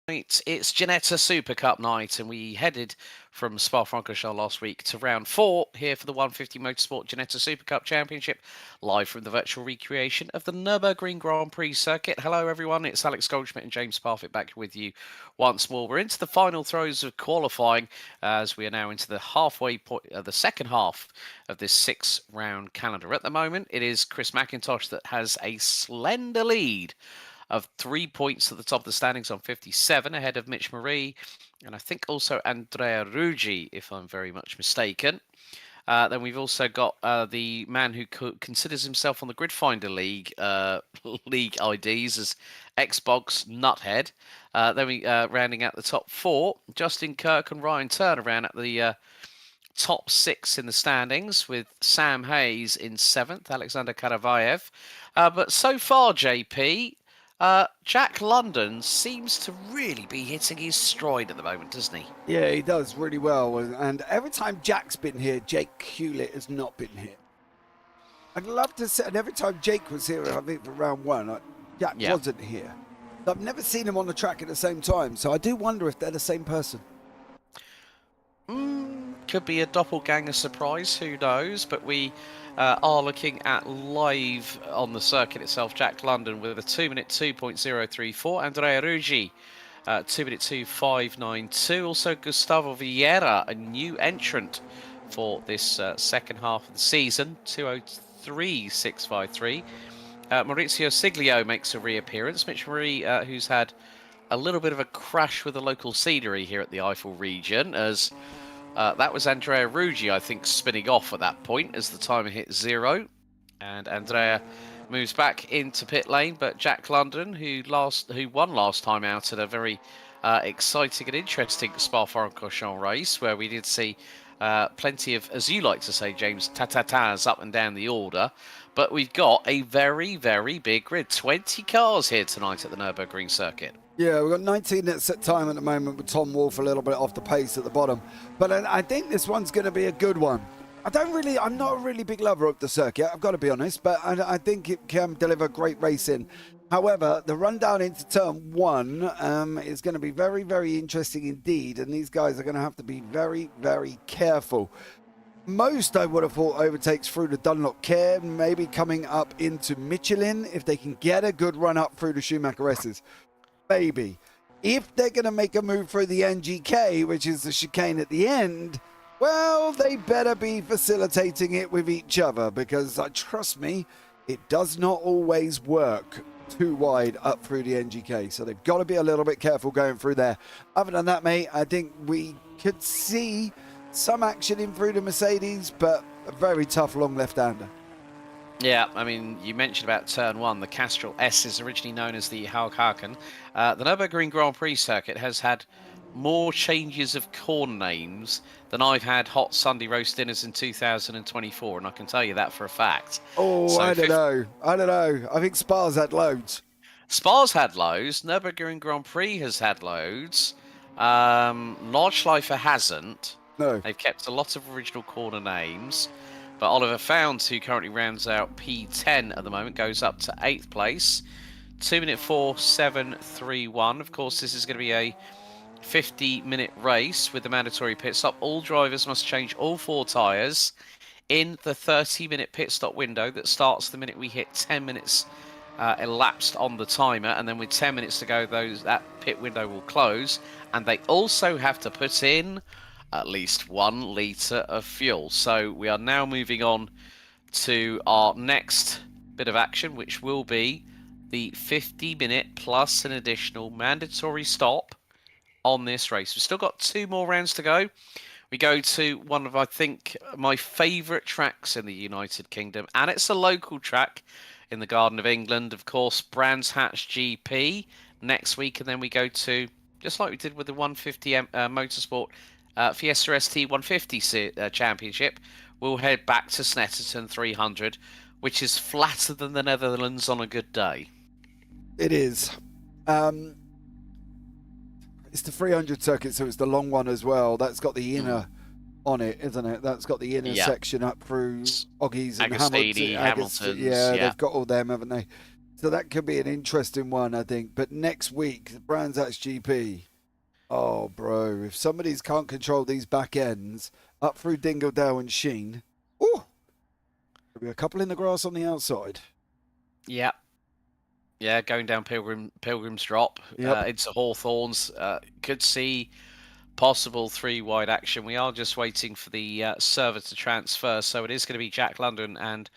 It's Ginetta Supercup night, and we headed from Spa-Francorchamps last week to round 4 here for the 150 Motorsport Ginetta Supercup Championship, live from the virtual recreation of the Nurburgring Grand Prix circuit. Hello, everyone. It's Alex Goldschmidt and James Parfitt back with you once more. We're into the final throes of qualifying as we are now into the halfway point, the second half of this 6-round calendar. At the moment, it is Chris McIntosh that has a slender lead of 3 points at the top of the standings on 57, ahead of Mitch Marie, and I think also Andrea Ruggi, if I'm very much mistaken. Then we've also got the man who considers himself on the Grid Finder League league IDs as Xbox Nuthead. Then we rounding out the top 4, Justin Kirk and Ryan Turner around at the top 6 in the standings, with Sam Hayes in 7th, Alexander Karavayev. But so far, JP, Jack London seems to really be hitting his stride at the moment, doesn't he? Yeah, he does really well. And every time Jack's been here, Jake Hewlett has not been here. I'd love to say, and every time Jake was here, I think for round 1, Jack wasn't here. I've never seen him on the track at the same time, so I do wonder if they're the same person. Could be a doppelganger surprise, who knows? But we are looking at live on the circuit itself. Jack London with a 2-minute 2.034. Andrea Ruggi, 2-minute 2.592. Also Gustavo Vieira, a new entrant for this second half of the season, 2.03.653. Maurizio Siglio makes a reappearance. Mitch Marie, who's had a little bit of a crash with the local scenery here at the Eifel region, as that was Andrea Ruggi, I think, spinning off at that point as the timer hit 0. And Andrea moves back into pit lane, but Jack London, who won last time out at a very exciting and interesting Spa-Francorchamps race, where we did see plenty of, as you like to say, James, ta-ta-tas up and down the order. But we've got a very, very big grid. 20 cars here tonight at the Nurburgring circuit. Yeah, we've got 19 at set time at the moment, with Tom Wolfe a little bit off the pace at the bottom. But I think this one's going to be a good one. I'm not a really big lover of the circuit, I've got to be honest, but I think it can deliver great racing. However, the rundown into turn 1 is going to be very, very interesting indeed, and these guys are going to have to be very, very careful. Most, I would have thought, overtakes through the Dunlop Care, maybe coming up into Michelin, if they can get a good run up through the Schumacher S's. Maybe. If they're going to make a move through the NGK, which is the chicane at the end, well, they better be facilitating it with each other, because trust me, it does not always work too wide up through the NGK. So they've got to be a little bit careful going through there. Other than that, mate, I think we could see some action in through the Mercedes, but a very tough long left-hander. Yeah, I mean, you mentioned about turn 1. The Castrol S is originally known as the Haughaken. The Nürburgring Grand Prix circuit has had more changes of corn names than I've had hot Sunday roast dinners in 2024, and I can tell you that for a fact. Oh, so I don't know. I think Spa's had loads. Spa's had loads. Nürburgring Grand Prix has had loads. Nordschleife hasn't. No. They've kept a lot of original corner names. But Oliver Founds, who currently rounds out P10 at the moment, goes up to 8th place. 2-minute 4.731. Of course, this is going to be a 50-minute race with the mandatory pit stop. All drivers must change all 4 tyres in the 30-minute pit stop window that starts the minute we hit 10 minutes elapsed on the timer. And then with 10 minutes to go, that pit window will close. And they also have to put in at least 1 litre of fuel. So we are now moving on to our next bit of action, which will be the 50-minute plus an additional mandatory stop on this race. We've still got 2 more rounds to go. We go to one of, I think, my favourite tracks in the United Kingdom, and it's a local track in the Garden of England, of course, Brands Hatch GP next week, and then we go to, just like we did with the 150 Motorsport Fiesta ST 150 Championship, we'll head back to Snetterton 300, which is flatter than the Netherlands on a good day. It is. It's the 300 circuit, so it's the long one as well. That's got the inner on it, isn't it? That's got the inner section up through Oggies and Hamilton. Yeah, they've got all them, haven't they? So that could be an interesting one, I think. But next week, the Brands Hatch GP. Oh, bro, if somebody's can't control these back ends up through Dingledale and Sheen, ooh, there'll be a couple in the grass on the outside. Yeah. Yeah, going down Pilgrim's Drop into Hawthorns. Could see possible 3-wide action. We are just waiting for the server to transfer, so it is going to be Jack London and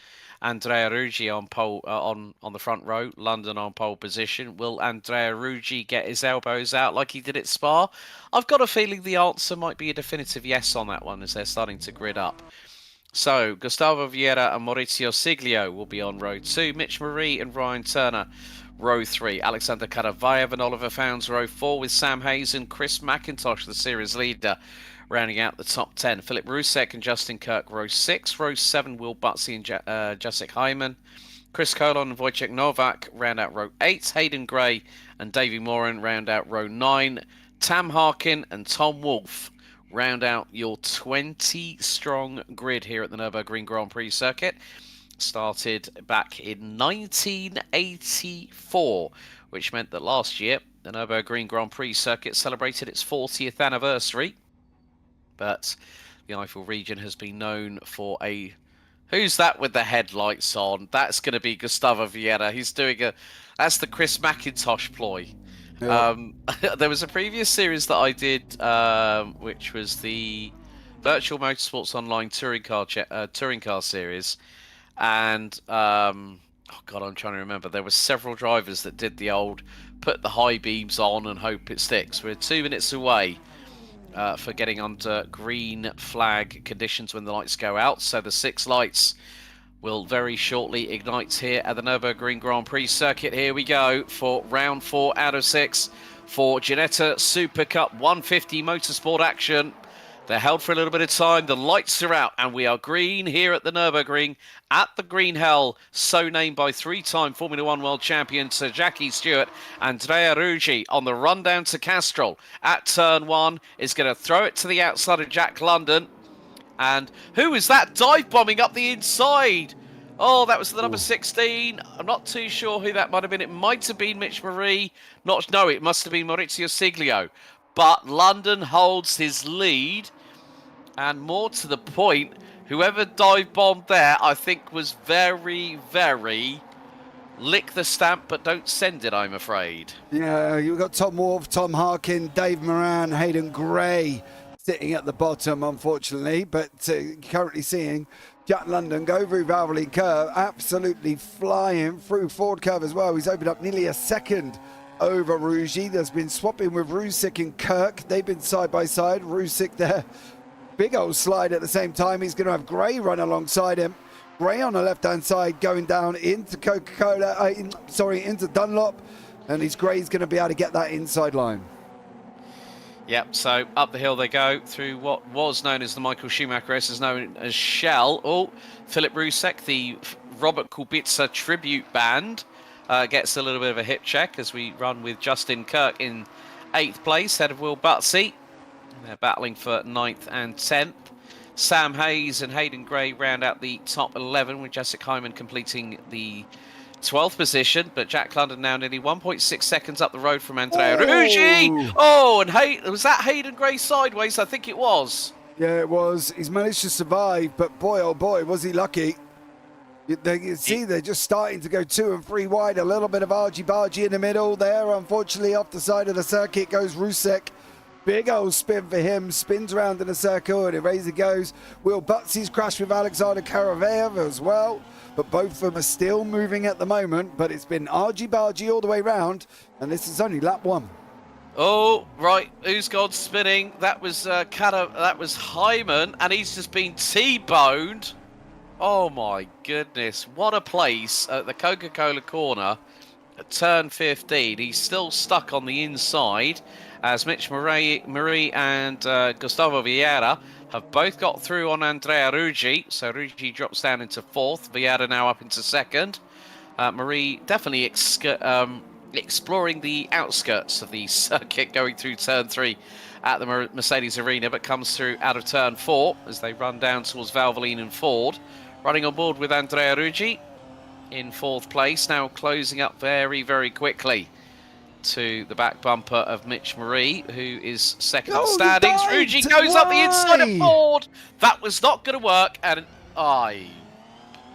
Andrea Ruggi on pole on the front row. London on pole position. Will Andrea Ruggi get his elbows out like he did at Spa? I've got a feeling the answer might be a definitive yes on that one as they're starting to grid up. So, Gustavo Vieira and Maurizio Siglio will be on row 2. Mitch Marie and Ryan Turner, row 3. Alexander Karavayev and Oliver Founds, row 4, with Sam Hayes and Chris McIntosh, the series leader, rounding out the top 10. Philip Rusek and Justin Kirk, row 6. Row 7, Will Butsey and Jacek Hyman. Chris Colon and Wojciech Nowak round out row 8. Hayden Gray and Davey Moran round out row 9. Tam Harkin and Tom Wolfe round out your 20-strong grid here at the Nurburgring Grand Prix circuit. Started back in 1984, which meant that last year the Nurburgring Grand Prix circuit celebrated its 40th anniversary. But the Eifel region has been known for a... Who's that with the headlights on? That's going to be Gustavo Vieira. He's doing a... That's the Chris McIntosh ploy. Yeah. There was a previous series that I did, which was the Virtual Motorsports Online touring car series, and oh god, I'm trying to remember. There were several drivers that did the old put the high beams on and hope it sticks. We're 2 minutes away for getting under green flag conditions when the lights go out. So the 6 lights will very shortly ignite here at the Nurburgring Grand Prix circuit. Here we go for round 4 out of 6 for Ginetta Supercup 150 motorsport action. They're held for a little bit of time. The lights are out, and we are green here at the Nurburgring at the Green Hell, so named by 3-time Formula One world champion Sir Jackie Stewart. Andrea Ruggi on the run down to Castrol at turn 1 is going to throw it to the outside of Jack London. And who is that dive bombing up the inside? Oh, that was the number 16. I'm not too sure who that might have been. It might have been Mitch Marie. No, it must have been Maurizio Siglio. But London holds his lead. And more to the point, whoever dive bombed there, I think was very, very lick the stamp, but don't send it, I'm afraid. Yeah, you've got Tom Wolfe, Tom Harkin, Dave Moran, Hayden Gray sitting at the bottom, unfortunately, but currently seeing Jack London go through Valvoline Curve, absolutely flying through Ford Curve as well. He's opened up nearly a second over Ruggi. There's been swapping with Rusik and Kirk. They've been side by side. Rusik there, big old slide at the same time. He's going to have Gray run alongside him. Gray on the left-hand side going down into Coca-Cola, into Dunlop, and his Gray's going to be able to get that inside line. Yep, so up the hill they go through what was known as the Michael Schumacher race, is known as Shell. Oh, Philip Rusek, the Robert Kubica tribute band, gets a little bit of a hip check as we run with Justin Kirk in 8th place, head of Will Butsey. They're battling for 9th and 10th. Sam Hayes and Hayden Gray round out the top 11, with Jacek Hyman completing the 12th position, but Jack London now nearly 1.6 seconds up the road from Andrea Ruggi. Oh, and was that Hayden Gray sideways? I think it was. Yeah, it was. He's managed to survive, but boy, oh boy, was he lucky. You see, they're just starting to go 2 and 3 wide. A little bit of argy-bargy in the middle there. Unfortunately, off the side of the circuit goes Rusek. Big old spin for him, spins around in the circle, and away he goes. Will Butsey's crashed with Alexander Karavayev as well, but both of them are still moving at the moment, but it's been argy-bargy all the way round, and this is only lap 1. Oh, right, who's gone spinning? That was that was Hyman, and he's just been T-boned. Oh my goodness, what a place at the Coca-Cola corner at turn 15. He's still stuck on the inside, as Mitch Marie and Gustavo Vieira have both got through on Andrea Ruggi. So Ruggi drops down into 4th, Vieira now up into 2nd. Marie definitely exploring the outskirts of the circuit, going through turn 3 at the Mercedes Arena, but comes through out of turn 4 as they run down towards Valvoline and Ford. Running on board with Andrea Ruggi. in 4th place, now closing up very, very quickly to the back bumper of Mitch Marie, who is second in the standings. Ruji goes up the inside of Ford. That was not going to work, and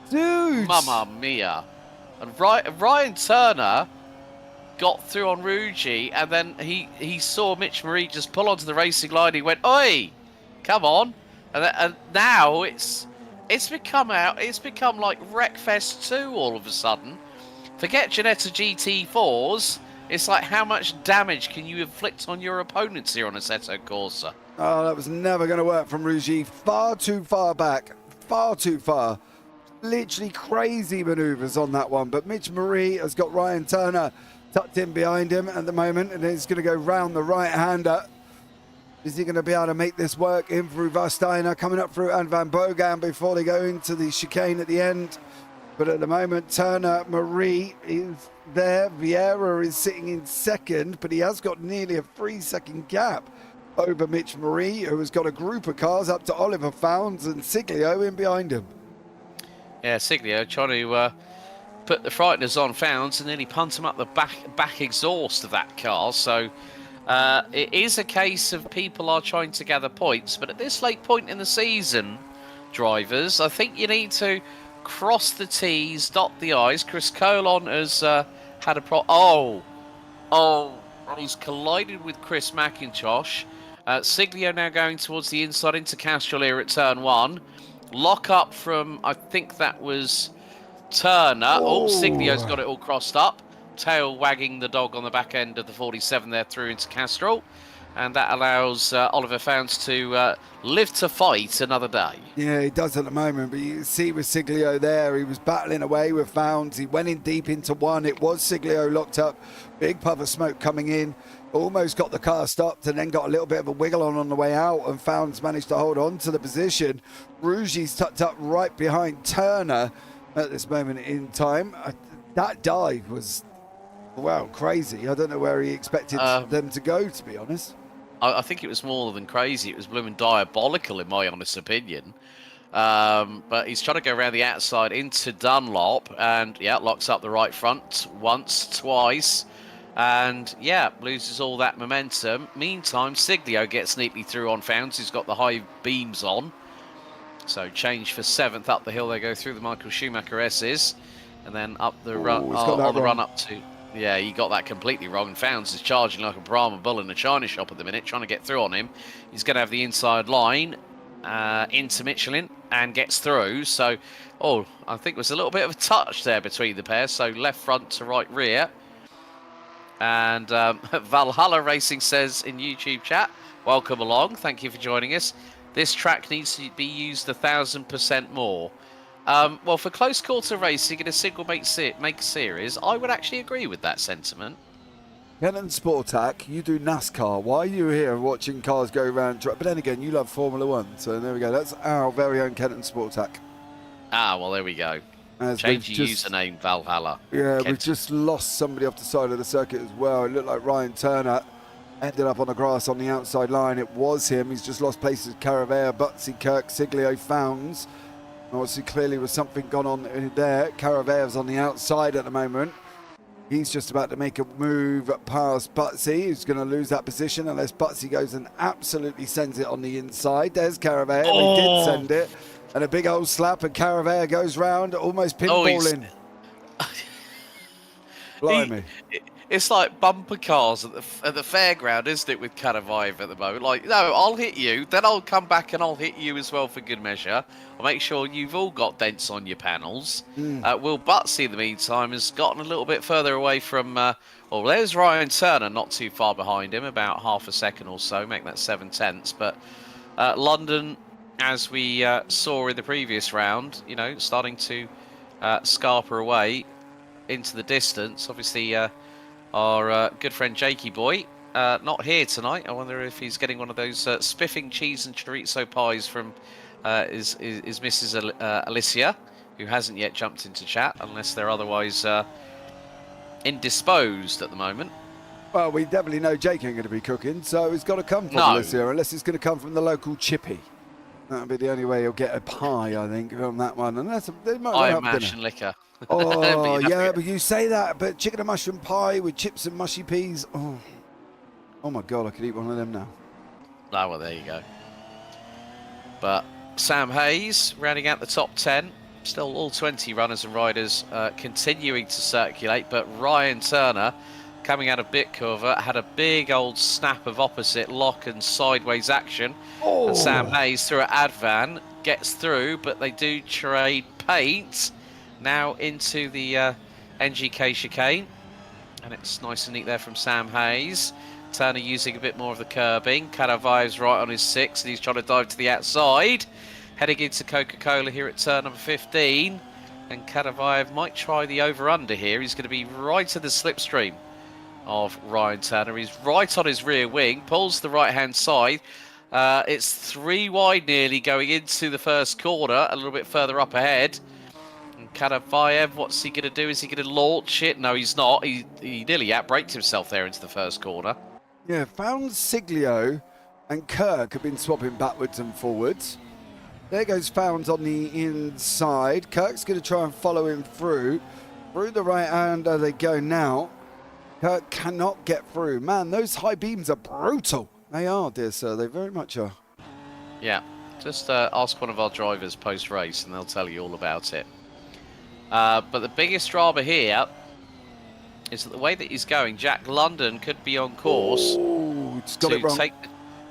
dude, mamma mia. And Ryan Turner got through on Ruji, and then he saw Mitch Marie just pull onto the racing line. He went, "Oi, come on!" And now it's become like Wreckfest 2 all of a sudden. Forget Ginetta GT4s. It's like, how much damage can you inflict on your opponents here on Assetto Corsa? Oh, that was never going to work from Ruji. Far too far back. Far too far. Literally crazy manoeuvres on that one. But Mitch Marie has got Ryan Turner tucked in behind him at the moment, and he's going to go round the right-hander. Is he going to be able to make this work in through Vasteiner, coming up through and Van Bogan before they go into the chicane at the end? But at the moment, Turner, Marie is there. Vieira is sitting in second, but he has got nearly a 3-second gap over Mitch Marie, who has got a group of cars up to Oliver Founds and Siglio in behind him. Yeah, Siglio trying to put the frighteners on Founds and then he punts him up the back exhaust of that car. So it is a case of people are trying to gather points, but at this late point in the season, drivers, I think you need to cross the T's, dot the I's. Chris Colon has had a and he's collided with Chris McIntosh. Siglio now going towards the inside into Castrol here at turn 1. Lock up from, I think that was Turner. Siglio's got it all crossed up. Tail wagging the dog on the back end of the 47 there through into Castrol. And that allows Oliver Founds to live to fight another day. Yeah, he does at the moment, but you see with Siglio there, he was battling away with Founds. He went in deep into one. It was Siglio locked up. Big puff of smoke coming in. Almost got the car stopped and then got a little bit of a wiggle on the way out, and Founds managed to hold on to the position. Rugi's tucked up right behind Turner at this moment in time. That dive was, wow, crazy. I don't know where he expected them to go, to be honest. I think it was more than crazy. It was blooming diabolical, in my honest opinion. But he's trying to go around the outside into Dunlop, and yeah, locks up the right front once, twice, and yeah, loses all that momentum. Meantime, Siglio gets neatly through on Founds, who's got the high beams on. So change for 7th up the hill. They go through the Michael Schumacher S's, and then up the run on the run up to. Yeah, he got that completely wrong. And Founds is charging like a Brahma bull in a china shop at the minute, trying to get through on him. He's going to have the inside line into Michelin and gets through. So, I think it was a little bit of a touch there between the pair. So left front to right rear. And Valhalla Racing says in YouTube chat, welcome along. Thank you for joining us. This track needs to be used 1,000% more. Well, for close quarter racing in a single make series, I would actually agree with that sentiment. Kenton Sportac, you do NASCAR. Why are you here watching cars go around? But then again, you love Formula 1. So there we go. That's our very own Kenton Sportac. Ah, well, there we go. Change your username, Valhalla. Yeah, we've just lost somebody off the side of the circuit as well. It looked like Ryan Turner ended up on the grass on the outside line. It was him. He's just lost places. Caravea, Butsy, Kirk, Siglio, Founds. Obviously, clearly was something gone on in there. Caravea's on the outside at the moment. He's just about to make a move past Butsy, who's going to lose that position unless Butsy goes and absolutely sends it on the inside. There's Caravea. He did send it. And a big old slap, and Caravea goes round, almost pinballing. Blimey. It's like bumper cars at the fairground, isn't it, with Caravea at the moment? Like, no, I'll hit you, then I'll come back and I'll hit you as well for good measure. I'll make sure you've all got dents on your panels. Will Butsy, in the meantime, has gotten a little bit further away from... there's Ryan Turner, not too far behind him, about half a second or so, make that 7/10. But London, as we saw in the previous round, starting to scarper away into the distance. Obviously... Our good friend Jakey Boy, not here tonight. I wonder if he's getting one of those spiffing cheese and chorizo pies from his Mrs. Alicia, who hasn't yet jumped into chat, unless they're otherwise indisposed at the moment. Well, we definitely know Jake ain't going to be cooking, so it's got to come from Alicia, unless it's going to come from the local chippy. That'll be the only way you'll get a pie, I think, from that one. And they might I have mash dinner. and liquor. Oh, But you'd have to yeah, get- but you say that, but chicken and mushroom pie with chips and mushy peas. Oh my God, I could eat one of them now. Oh, well, there you go. But Sam Hayes rounding out the top 10. Still all 20 runners and riders continuing to circulate. But Ryan Turner, coming out of Bitcover, had a big old snap of opposite lock and sideways action. Oh. And Sam Hayes through at Advan gets through, but they do trade paint now into the NGK chicane. And it's nice and neat there from Sam Hayes. Turner using a bit more of the curbing. Karavaev's right on his 6, and he's trying to dive to the outside. Heading into Coca-Cola here at turn number 15. And Karavaev might try the over-under here. He's going to be right in the slipstream of Ryan Turner. He's right on his rear wing, pulls the right-hand side. It's 3 wide nearly going into the first corner, a little bit further up ahead. And Karavaev, what's he going to do? Is he going to launch it? No, he's not. He nearly outbraked himself there into the first corner. Yeah, found Siglio and Kirk have been swapping backwards and forwards. There goes Founds on the inside. Kirk's going to try and follow him through the right hander they go now. Kirk cannot get through. Man, those high beams are brutal. They are, dear sir. They very much are. Yeah, just ask one of our drivers post-race and they'll tell you all about it. But the biggest drama here is that the way that he's going, Jack London could be on course It's got it wrong.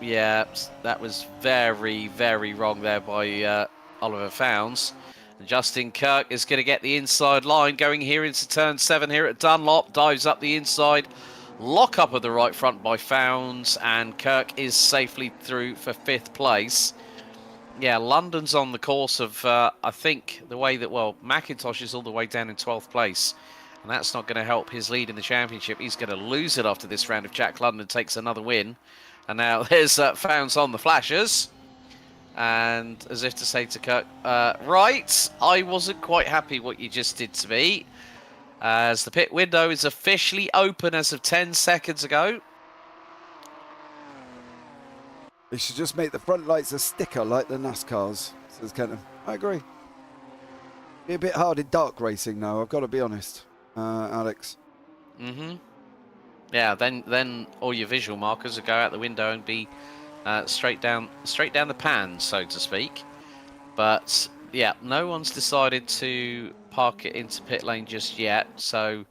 Yeah, that was very, very wrong there by Oliver Founds. And Justin Kirk is going to get the inside line going here into turn 7 here at Dunlop. Dives up the inside. Lock up of the right front by Founds. And Kirk is safely through for 5th place. Yeah, London's on the course of, I think, the way that, well, McIntosh is all the way down in 12th place. And that's not going to help his lead in the championship. He's going to lose it after this round if Jack London takes another win. And now there's Founds on the flashers. And as if to say to Kirk, right, I wasn't quite happy what you just did to me. As the pit window is officially open as of 10 seconds ago. They should just make the front lights a sticker like the NASCARs, says Kenton. I agree. Be a bit hard in dark racing now, I've got to be honest, Alex. Mm-hmm. Yeah, then all your visual markers will go out the window and be straight down the pan, so to speak. But yeah, no one's decided to park it into pit lane just yet. So,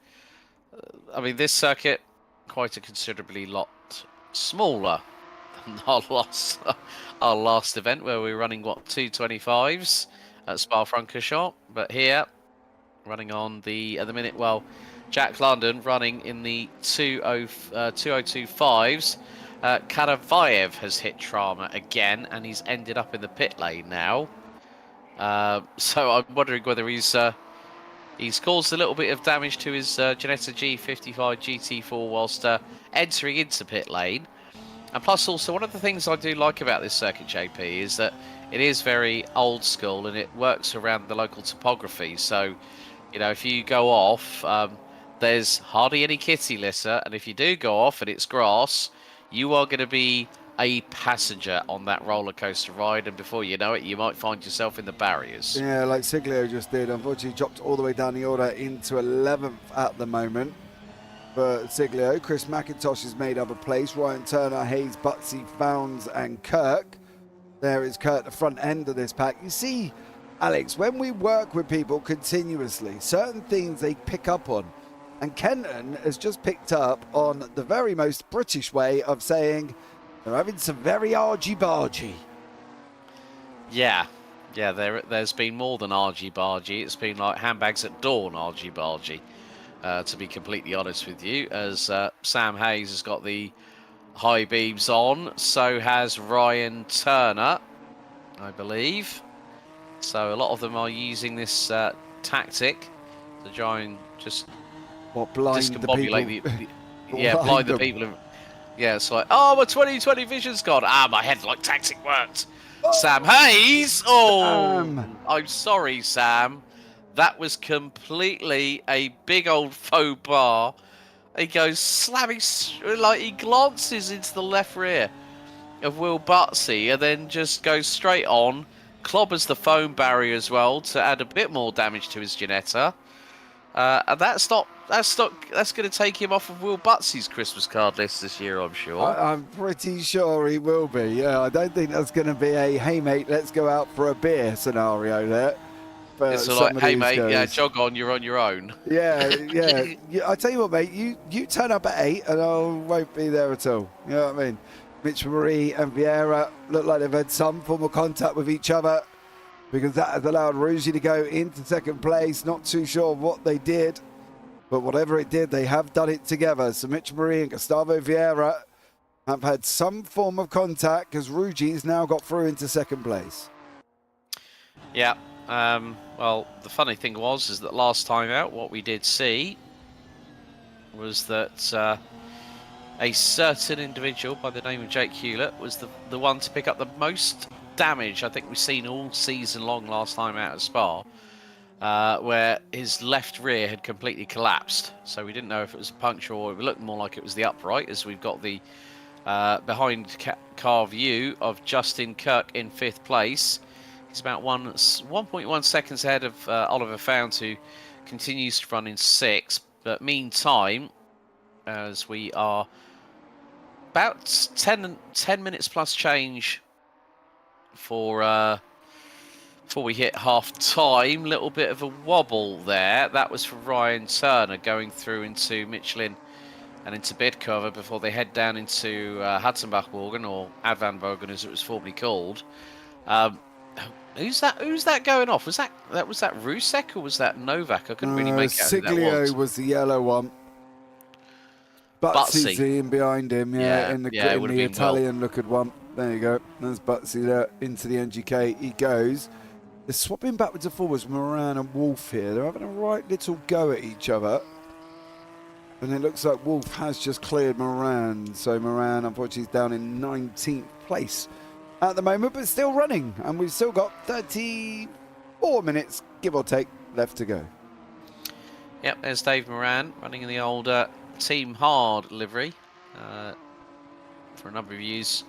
I mean, this circuit quite a considerably lot smaller than our last event where we were running 225s at Spa-Francorchamps, but here running on the at the minute. Well, Jack London running in the 2025s. Karavaev has hit Trauma again, and he's ended up in the pit lane now. So I'm wondering whether he's caused a little bit of damage to his Ginetta G55 GT4 whilst entering into pit lane. And plus, also, one of the things I do like about this circuit, JP, is that it is very old school and it works around the local topography. So, you know, if you go off, there's hardly any kitty litter, and if you do go off and it's grass, you are going to be a passenger on that roller coaster ride, and before you know it, you might find yourself in the barriers. Yeah, like Siglio just did. Unfortunately, dropped all the way down the order into 11th at the moment. But Siglio, Chris McIntosh has made up a place. Ryan Turner, Hayes, Butsy, Founds, and Kirk. There is Kirk, the front end of this pack. You see, Alex, when we work with people continuously, certain things they pick up on. And Kenton has just picked up on the very most British way of saying they're having some very argy-bargy. Yeah, there's been more than argy-bargy. It's been like handbags at dawn argy-bargy, to be completely honest with you, as Sam Hayes has got the high beams on. So has Ryan Turner, I believe. So a lot of them are using this tactic to try and just Blind the people? Blind the people. Yeah, it's like, oh, my 2020 vision's gone. My headlight tactic worked. Sam Hayes! Sam. I'm sorry, Sam. That was completely a big old faux pas. He goes slamming, like he glances into the left rear. of Will Butsey and then just goes straight on, clobbers the foam barrier as well to add a bit more damage to his Ginetta. And that's going to take him off of Will Butsey's Christmas card list this year, I'm sure. I'm pretty sure he will be. Yeah, I don't think that's going to be a hey mate, let's go out for a beer scenario there. It's like, hey mate, yeah, jog on, you're on your own. Yeah. I tell you what, mate, you turn up at 8 and I won't be there at all. You know what I mean? Mitch Marie and Vieira look like they've had some form of contact with each other, because that has allowed Ruggi to go into second place. Not too sure what they did, but whatever it did, they have done it together. So Mitch Marie and Gustavo Vieira have had some form of contact, because Ruggi's now got through into second place. Yeah. Well, the funny thing is that last time out, what we did see was that a certain individual by the name of Jake Hewlett was the one to pick up the most damage I think we've seen all season long last time out at Spa, where his left rear had completely collapsed. So we didn't know if it was a puncture or it looked more like it was the upright, as we've got the behind car view of Justin Kirk in 5th place. He's about 1.1 seconds ahead of Oliver Fount, who continues to run in 6th. But meantime, as we are about 10 minutes plus change before we hit half time, little bit of a wobble there. That was for Ryan Turner going through into Michelin and into Bidcover before they head down into Hudson-Bachwagen, or Advanbogen as it was formerly called. Who's that going off? Was that Rusek or was that Novak? I couldn't really make out who that Siglio was the yellow one. Butsy's in behind him, in the Italian-looking one. There you go. There's Butsy there into the NGK. He goes. They're swapping backwards and forwards, Moran and Wolf here. They're having a right little go at each other. And it looks like Wolf has just cleared Moran. So Moran, unfortunately, is down in 19th place at the moment, but still running. And we've still got 34 minutes, give or take, left to go. Yep, there's Dave Moran running in the old Team Hard livery for a number of years.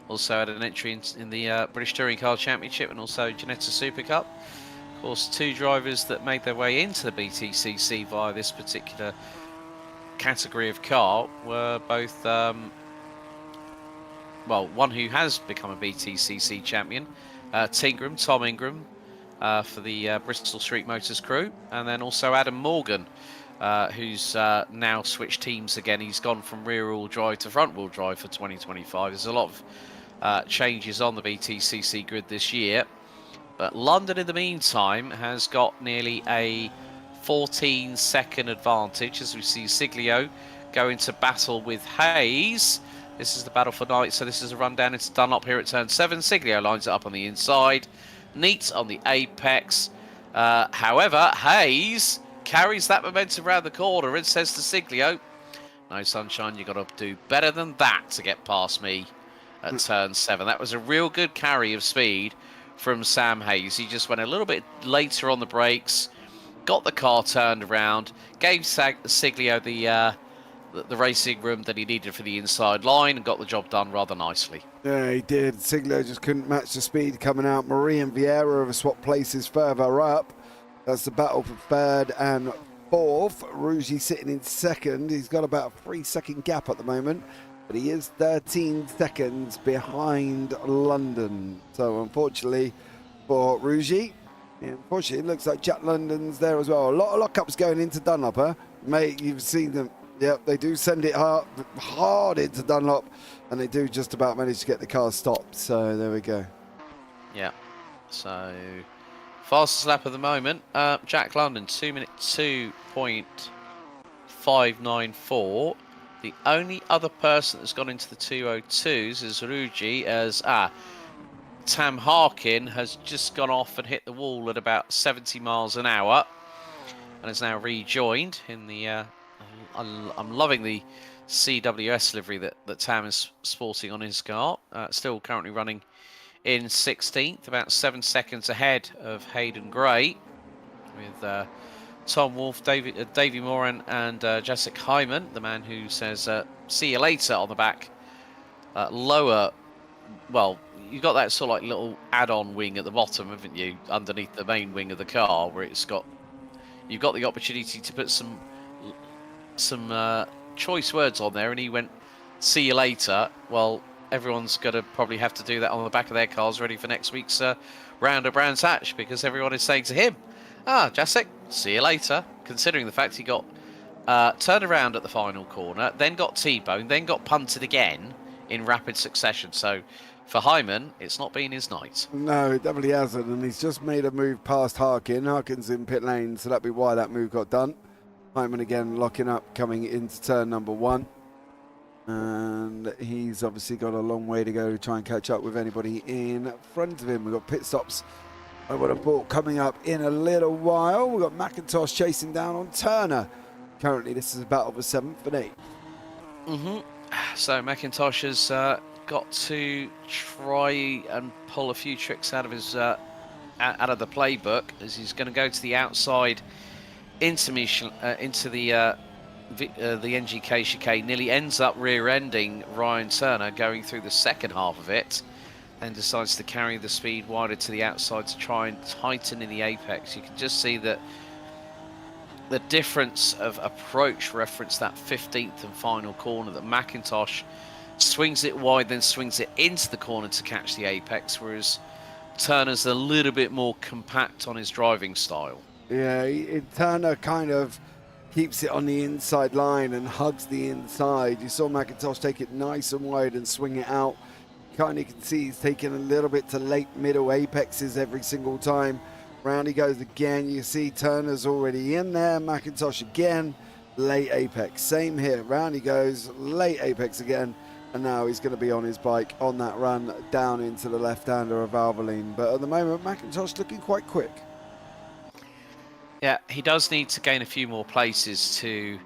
Also had an entry in the British Touring Car Championship and also Ginetta Supercup. Of course, 2 drivers that made their way into the BTCC via this particular category of car were both, well, one who has become a BTCC champion, Tom Ingram, for the Bristol Street Motors crew, and then also Adam Morgan, who's now switched teams again. He's gone from rear-wheel drive to front-wheel drive for 2025. There's a lot of changes on the BTCC grid this year, but London in the meantime has got nearly a 14-second advantage as we see Siglio go into battle with Hayes. This is the battle for night, so this is a run down into Dunlop here at turn 7. Siglio lines it up on the inside, neat on the apex. However, Hayes carries that momentum around the corner and says to Siglio, no sunshine, you've got to do better than that to get past me at turn 7. That was a real good carry of speed from Sam Hayes. He just went a little bit later on the brakes, got the car turned around, gave Siglio the racing room that he needed for the inside line, and got the job done rather nicely. Yeah, he did. Siglio just couldn't match the speed coming out. Marie and Vieira have swapped places further up. That's the battle for 3rd and 4th. Ruggi sitting in 2nd. He's got about a 3-second gap at the moment, but he is 13 seconds behind London. So unfortunately for Ruggi, unfortunately it looks like Jack London's there as well. A lot of lockups going into Dunlop, huh? Mate, you've seen them. Yep, they do send it hard into Dunlop, and they do just about manage to get the car stopped. So there we go. Yeah, so fastest lap of the moment, Jack London, 2 minute 2.594. The only other person that's gone into the 202s is Ruggi, as Tam Harkin has just gone off and hit the wall at about 70 miles an hour and is now rejoined in the I'm loving the CWS livery that Tam is sporting on his car. Still currently running in 16th, about 7 seconds ahead of Hayden Gray, with Tom Wolfe, Davey Moran, and Jessica Hyman, the man who says "see you later" on the back lower well, you've got that sort of like little add-on wing at the bottom, haven't you, underneath the main wing of the car, where you've got the opportunity to put some choice words on there, and he went, "See you later." Well, everyone's going to probably have to do that on the back of their cars, ready for next week's round of Brands Hatch, because everyone is saying to him, Jacek, see you later, considering the fact he got turned around at the final corner, then got T-boned, then got punted again in rapid succession. So for Hyman, it's not been his night. No, it definitely hasn't, and he's just made a move past Harkin. Harkin's in pit lane, so that'd be why that move got done. Hyman again locking up, coming into turn number 1. And he's obviously got a long way to go to try and catch up with anybody in front of him. We've got pit stops, I would have thought, coming up in a little while. We've got McIntosh chasing down on Turner. Currently, this is a battle for 7th and 8th. So McIntosh has got to try and pull a few tricks out of his out of the playbook, as he's going to go to the outside into the NGK chicane. Nearly ends up rear-ending Ryan Turner going through the second half of it, and decides to carry the speed wider to the outside to try and tighten in the apex. You can just see that the difference of approach referenced that 15th and final corner, that McIntosh swings it wide, then swings it into the corner to catch the apex, whereas Turner's a little bit more compact on his driving style. Yeah, Turner kind of keeps it on the inside line and hugs the inside. You saw McIntosh take it nice and wide and swing it out. Kind of can see he's taking a little bit to late middle apexes every single time. Round he goes again. You see Turner's already in there. McIntosh again, late apex. Same here. Round he goes, late apex again. And now he's going to be on his bike on that run down into the left-hander of Valvoline. But at the moment, McIntosh looking quite quick. Yeah, he does need to gain a few more places to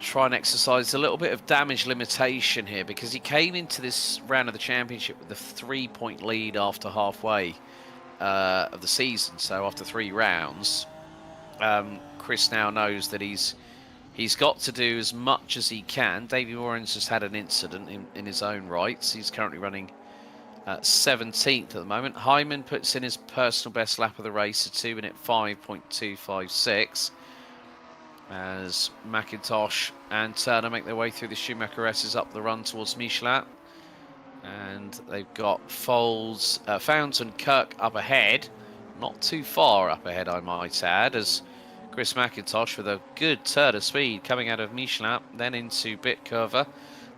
try and exercise a little bit of damage limitation here, because he came into this round of the championship with a 3-point lead after halfway of the season. So after 3 rounds, Chris now knows that he's got to do as much as he can. Davey Warren's just had an incident in his own rights. He's currently running 17th at the moment. Hyman puts in his personal best lap of the race, a 2 minute 5.256, as McIntosh and Turner make their way through the Schumacher S's up the run towards Michelin. And they've got Foles, Founds and Kirk up ahead, not too far up ahead, I might add, as Chris McIntosh with a good turn of speed coming out of Michelin, then into Bitcover.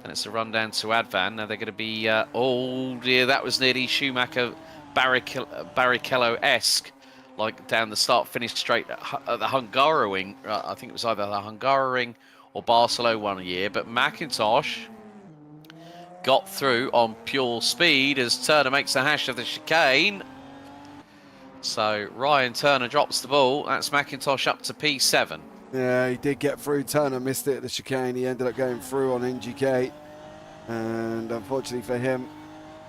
Then it's a run down to Advan. Now they're going to be, oh dear, that was nearly Schumacher Barrichello-esque, like down the start, finish straight at the Hungaroring. I think it was either the Hungaroring or Barcelona one year, but McIntosh got through on pure speed as Turner makes a hash of the chicane. So Ryan Turner drops the ball. That's McIntosh up to P7. Yeah, he did get through. Turner missed it at the chicane. He ended up going through on NGK. And unfortunately for him,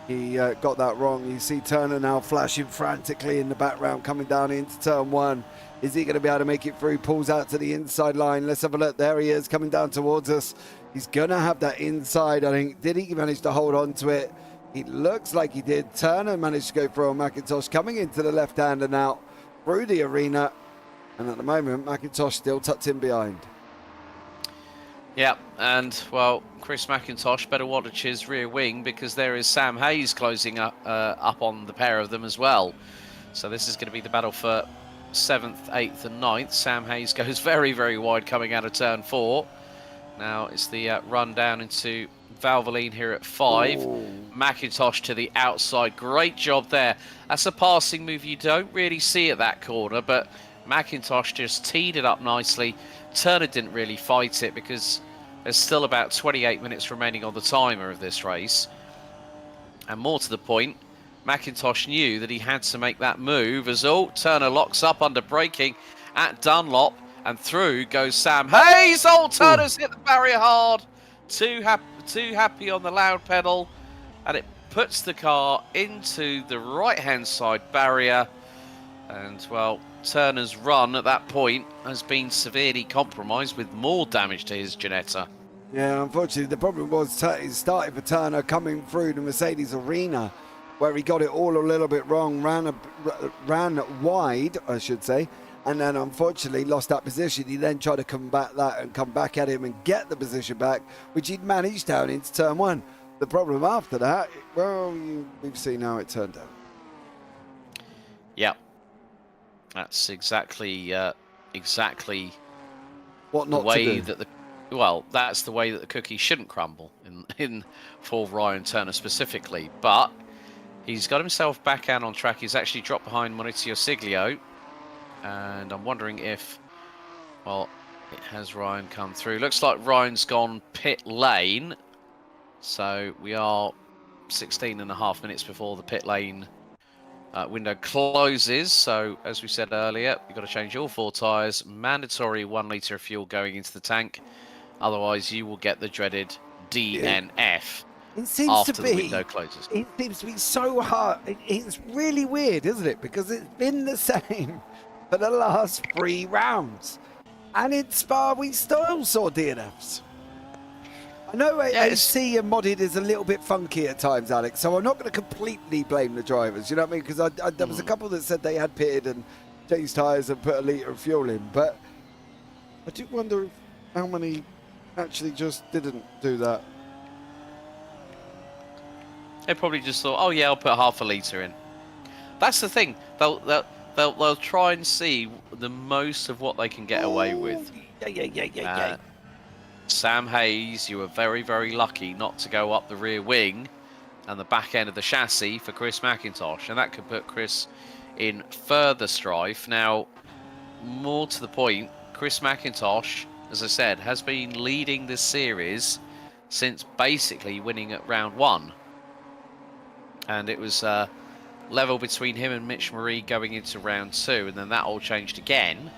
he got that wrong. You see Turner now flashing frantically in the background, coming down into turn 1. Is he going to be able to make it through? Pulls out to the inside line. Let's have a look. There he is, coming down towards us. He's going to have that inside, I think. Did he manage to hold on to it? It looks like he did. Turner managed to go through on McIntosh, coming into the left-hander now through the arena. And at the moment, McIntosh still tucked in behind. Yeah, and, well, Chris McIntosh better watch his rear wing, because there is Sam Hayes closing up on the pair of them as well. So this is going to be the battle for 7th, 8th and 9th. Sam Hayes goes very, very wide coming out of turn 4. Now it's the run down into Valvoline here at 5. Ooh. McIntosh to the outside. Great job there. That's a passing move you don't really see at that corner, but McIntosh just teed it up nicely. Turner didn't really fight it because there's still about 28 minutes remaining on the timer of this race. And more to the point, McIntosh knew that he had to make that move as Turner locks up under braking at Dunlop, and through goes Sam Hayes. Turner's hit the barrier hard. Too happy on the loud pedal, and it puts the car into the right-hand side barrier. And, well, Turner's run at that point has been severely compromised with more damage to his Ginetta. Yeah, unfortunately, the problem was he started for Turner coming through the Mercedes arena, where he got it all a little bit wrong, ran wide, I should say, and then unfortunately lost that position. He then tried to combat that and come back at him and get the position back, which he'd managed down into turn one. The problem after that, well, we've seen how it turned out. Yeah, that's exactly What the not way to do. that that's the way that the cookie shouldn't crumble in for Ryan Turner specifically. But he's got himself back out on track. He's actually dropped behind Maurizio Siglio, and I'm wondering if, well, it has Ryan come through. Looks like Ryan's gone pit lane, so we are 16.5 minutes before the pit lane window closes. So as we said earlier, you've got to change all 4 tyres, mandatory 1 litre of fuel going into the tank, otherwise you will get the dreaded DNF It seems after to the be, window closes. It seems to be so hard. It's really weird, isn't it? Because it's been the same for the last 3 rounds. And in Spa, we still saw DNFs. I know AC and modded is a little bit funky at times, Alex, so I'm not going to completely blame the drivers, you know what I mean? Because there was a couple that said they had pitted and changed tyres and put a litre of fuel in, but I do wonder how many actually just didn't do that. They probably just thought, oh yeah, I'll put half a litre in. That's the thing. They'll try and see the most of what they can get away with. Yeah. Sam Hayes, you were very, very lucky not to go up the rear wing and the back end of the chassis for Chris McIntosh, and that could put Chris in further strife. Now, more to the point, Chris McIntosh, as I said, has been leading this series since basically winning at round 1. And it was level between him and Mitch Marie going into round 2, and then that all changed again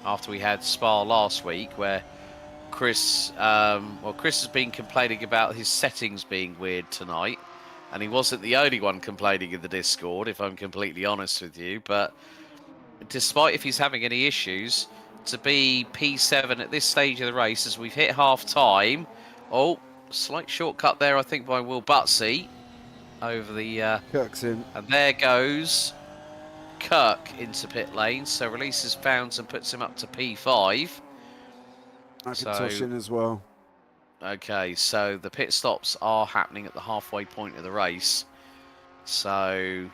after we had Spa last week, where Chris has been complaining about his settings being weird tonight, and he wasn't the only one complaining in the Discord, if I'm completely honest with you. But despite if he's having any issues, to be P7 at this stage of the race, as we've hit half time, slight shortcut there, I think, by Will Butsey over the Kirk's in, and there goes Kirk into pit lane, so releases Founds and puts him up to P5. McIntosh in as well. Okay, so the pit stops are happening at the halfway point of the race. So,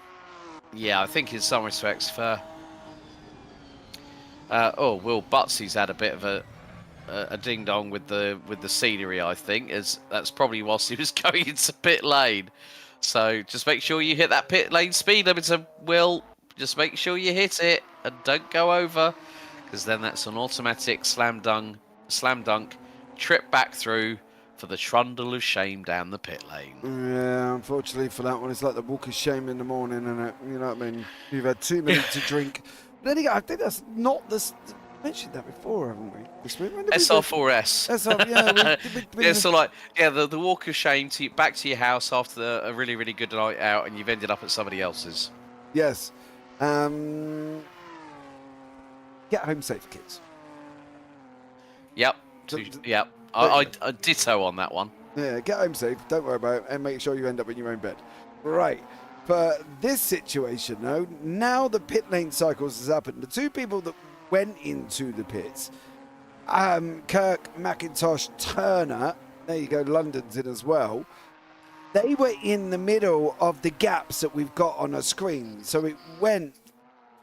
yeah, I think in some respects for Will Butsey's had a bit of a ding dong with the scenery. I think as that's probably whilst he was going into pit lane. So just make sure you hit that pit lane speed limiter, Will. Just make sure you hit it and don't go over, because then that's an automatic slam dunk trip back through for the trundle of shame down the pit lane. Yeah, unfortunately for that one, it's like the walk of shame in the morning, and you know what I mean? You've had too many to drink. But then again, I think that's not the... mentioned that before, haven't we? SR4S. Yeah, so like, the walk of shame back to your house after a really, really good night out, and you've ended up at somebody else's. Yes. Get home safe, kids. Yep. Yep. I ditto on that one. Yeah, get home safe. Don't worry about it, and make sure you end up in your own bed. Right. For this situation, though, now the pit lane cycles has happened. The 2 people that went into the pits, Kirk, McIntosh, Turner, there you go, London's in as well. They were in the middle of the gaps that we've got on a screen. So it went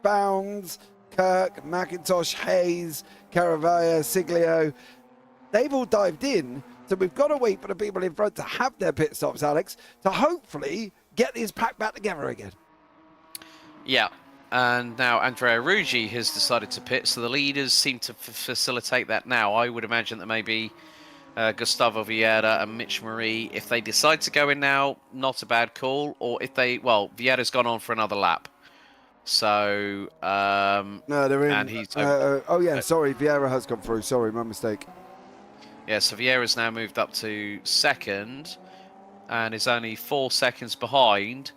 Bounds, Kirk, McIntosh, Hayes, Caravaya, Siglio. They've all dived in. So we've got to wait for the people in front to have their pit stops, Alex, to hopefully get these packed back together again. Yeah. And now Andrea Ruggi has decided to pit, so the leaders seem to facilitate that now. I would imagine that maybe Gustavo Vieira and Mitch Marie, if they decide to go in now, not a bad call. Or if they, Vieira's gone on for another lap. So, no, they're in. And he's sorry, Vieira has gone through. Sorry, my mistake. Yeah, so Vieira's now moved up to second and is only 4 seconds behind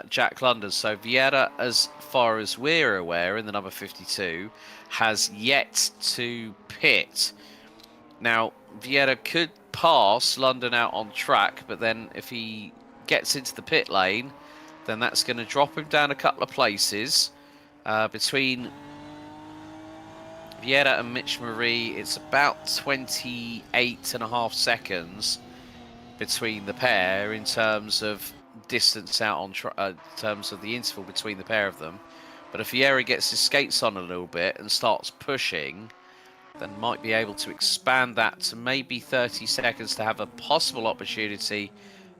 Jack London. So Vieira, as far as we're aware, in the number 52, has yet to pit. Now, Vieira could pass London out on track, but then if he gets into the pit lane, then that's going to drop him down a couple of places. Between Vieira and Mitch Marie, it's about 28.5 seconds between the pair in terms of distance out on in terms of the interval between the pair of them. But if Vieira gets his skates on a little bit and starts pushing, then might be able to expand that to maybe 30 seconds to have a possible opportunity,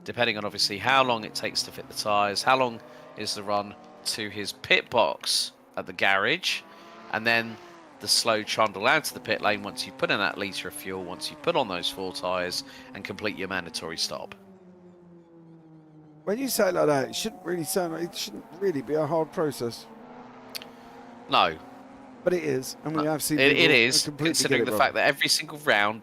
depending on obviously how long it takes to fit the tyres, how long is the run to his pit box at the garage, and then the slow trundle out to the pit lane once you put in that litre of fuel, once you put on those 4 tyres and complete your mandatory stop. When you say it like that, it shouldn't really sound like, it shouldn't really be a hard process. No. But it is, and we have seen it is, considering the fact that every single round,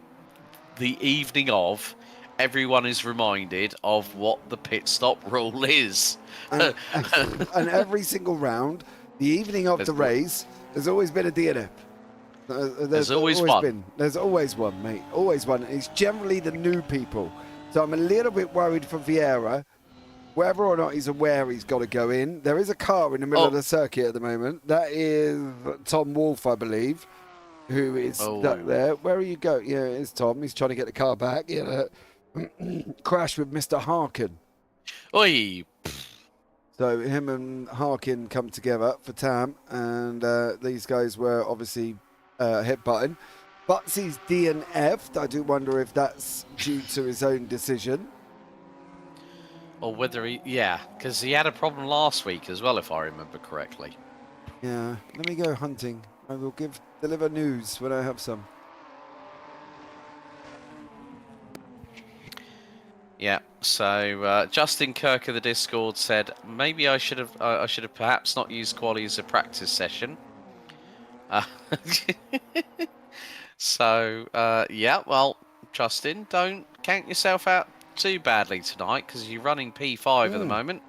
the evening of, everyone is reminded of what the pit stop rule is. And every single round, the evening of the race, there's always been a DNF. There's always one. There's always one, mate. Always one. It's generally the new people. So I'm a little bit worried for Vieira. Whether or not he's aware he's got to go in. There is a car in the middle of the circuit at the moment. That is Tom Wolfe, I believe, who is stuck there. Where are you going? Yeah, it's Tom. He's trying to get the car back. Yeah, crash with Mr. Harkin. Oi! So him and Harkin come together for Tam, and these guys were obviously hit button. Butsy's DNF'd. I do wonder if that's due to his own decision. Or whether because he had a problem last week as well, if I remember correctly. Yeah, let me go hunting. I will deliver news when I have some. Yeah. So Justin Kirk of the Discord said maybe I should have perhaps not used quali as a practice session. Well, Justin, don't count yourself out too badly tonight because you're running P5 at the moment.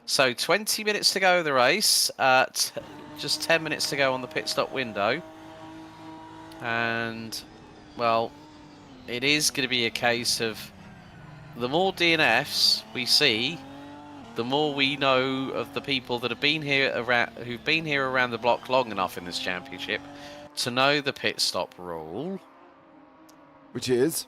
So 20 minutes to go of the race, just 10 minutes to go on the pit stop window, and well, it is going to be a case of the more DNFs we see, the more we know of the people that have been here who've been here around the block long enough in this championship to know the pit stop rule, which is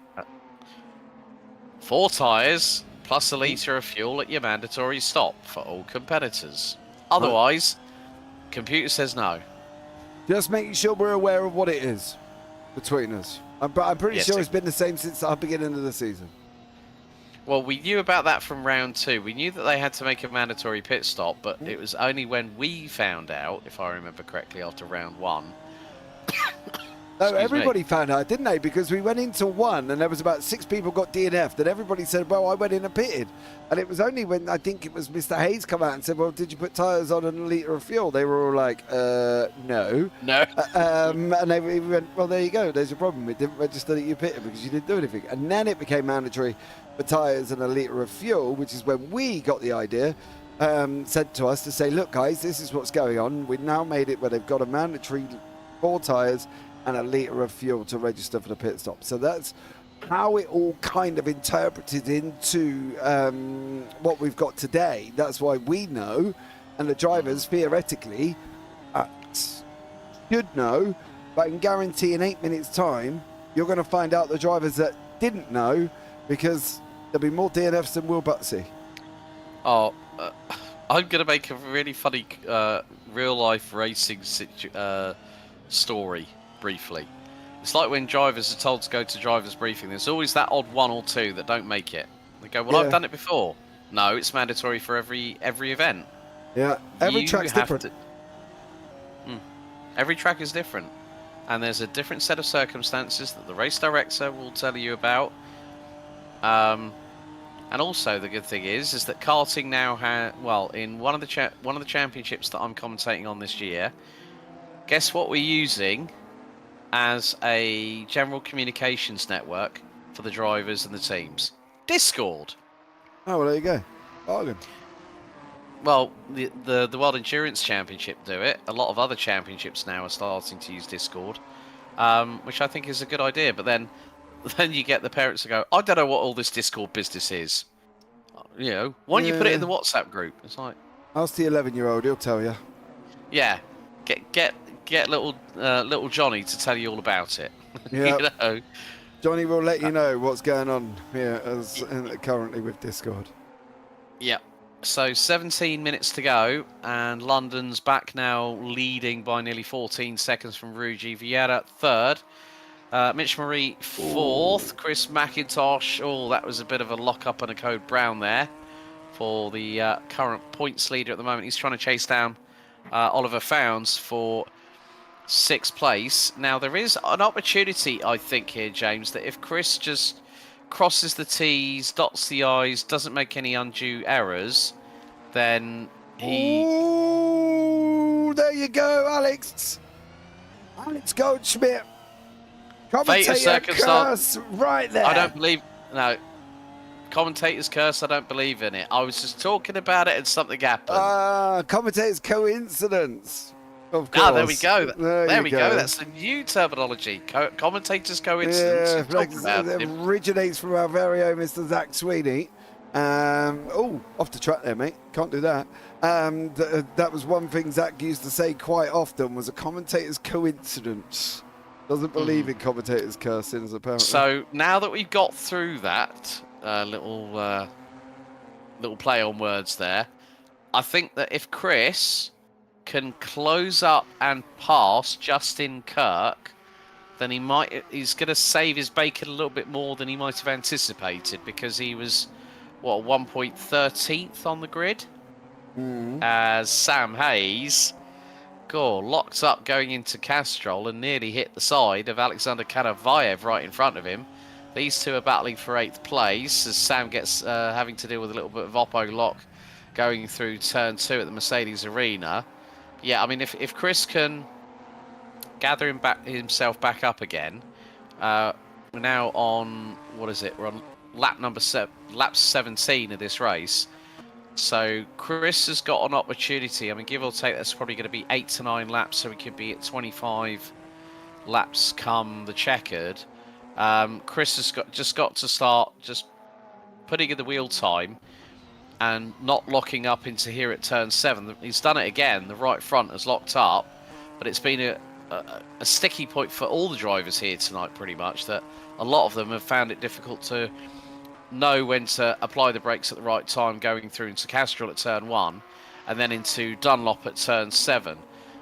4 tyres plus a litre of fuel at your mandatory stop for all competitors. Otherwise, computer says no. Just making sure we're aware of what it is between us. I'm pretty sure it's been the same since the beginning of the season. Well, we knew about that from round 2. We knew that they had to make a mandatory pit stop, but it was only when we found out, if I remember correctly, after round 1. No, everybody found out, didn't they? Because we went into 1 and there was about 6 people got DNF'd, and everybody said, well, I went in and pitted. And it was only when I think it was Mr. Hayes come out and said, well, did you put tyres on and a litre of fuel? They were all like, no. No. And they went, well, there you go. There's your problem. It didn't register that you pitted because you didn't do anything. And then it became mandatory for tyres and a litre of fuel, which is when we got the idea, said to us to say, look, guys, this is what's going on. We've now made it where they've got a mandatory 4 tyres and a litre of fuel to register for the pit stop. So that's how it all kind of interpreted into what we've got today. That's why we know, and the drivers theoretically should know, but I can guarantee in 8 minutes' time, you're going to find out the drivers that didn't know, because there'll be more DNFs than Will Butsy. I'm going to make a really funny real-life racing story. Briefly, it's like when drivers are told to go to drivers briefing, there's always that odd 1 or 2 that don't make it. They go, well, I've done it before. No, it's mandatory for every event. Yeah, every track's different. Every track is different, and there's a different set of circumstances that the race director will tell you about. And also the good thing is that karting now in one of the championships that I'm commentating on this year, guess what we're using as a general communications network for the drivers and the teams? Discord. Oh, well, there you go. Bargain. Well, the World Endurance Championship do it. A lot of other championships now are starting to use Discord, which I think is a good idea. But then then you get the parents that go, I don't know what all this Discord business is. You know, why don't you put it in the WhatsApp group? It's like, ask the 11-year-old, he'll tell you. yeah, get little Johnny to tell you all about it. Yeah. You know, Johnny will let you know what's going on here currently with Discord. yeah. So 17 minutes to go, and London's back now, leading by nearly 14 seconds from Ruji Vieira, third. Mitch Marie, fourth. Ooh. Chris McIntosh. Oh, that was a bit of a lock-up and a code brown there for the current points leader at the moment. He's trying to chase down Oliver Founds for 6th place. Now, there is an opportunity, I think, here, James, that if Chris just crosses the T's, dots the I's, doesn't make any undue errors, then he... Ooh, there you go, Alex. Alex Goldschmidt. Commentator curse right there. I don't believe... No. Commentator's curse, I don't believe in it. I was just talking about it and something happened. Commentator's coincidence. Of course. Ah, there we go. There we go. That's the new terminology. Commentator's coincidence. Yeah, it originates from our very own Mr. Zach Sweeney. Off the track there, mate. Can't do that. That was one thing Zach used to say quite often, was a commentator's coincidence. Doesn't believe in commentator's cursings, apparently. So now that we've got through that little play on words there, I think that if Chris can close up and pass Justin Kirk, then he's going to save his bacon a little bit more than he might have anticipated, because he was, 1.13th on the grid? As Sam Hayes locked up going into Castrol and nearly hit the side of Alexander Kanavayev right in front of him. These two are battling for 8th place as Sam gets having to deal with a little bit of Oppo lock going through turn 2 at the Mercedes Arena. Yeah, I mean, if Chris can gather himself back up again, we're now on, what is it? We're on lap 17 of this race. So Chris has got an opportunity. I mean, give or take, that's probably going to be 8 to 9 laps, so we could be at 25 laps come the checkered. Chris has just got to start just putting in the wheel time and not locking up into here at turn 7. He's done it again. The right front has locked up, but it's been a sticky point for all the drivers here tonight, pretty much, that a lot of them have found it difficult to know when to apply the brakes at the right time, going through into Castrol at turn 1 and then into Dunlop at turn 7.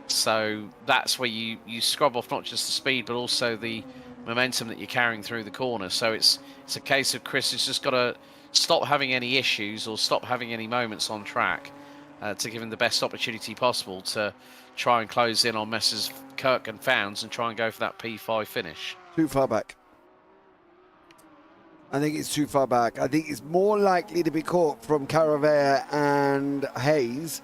So that's where you scrub off not just the speed but also the momentum that you're carrying through the corner. So it's a case of Chris has just got to stop having any issues or stop having any moments on track to give him the best opportunity possible to try and close in on Messrs Kirk and Founds and try and go for that P5 finish. Too far back. I think it's too far back. I think it's more likely to be caught from Caravea and Hayes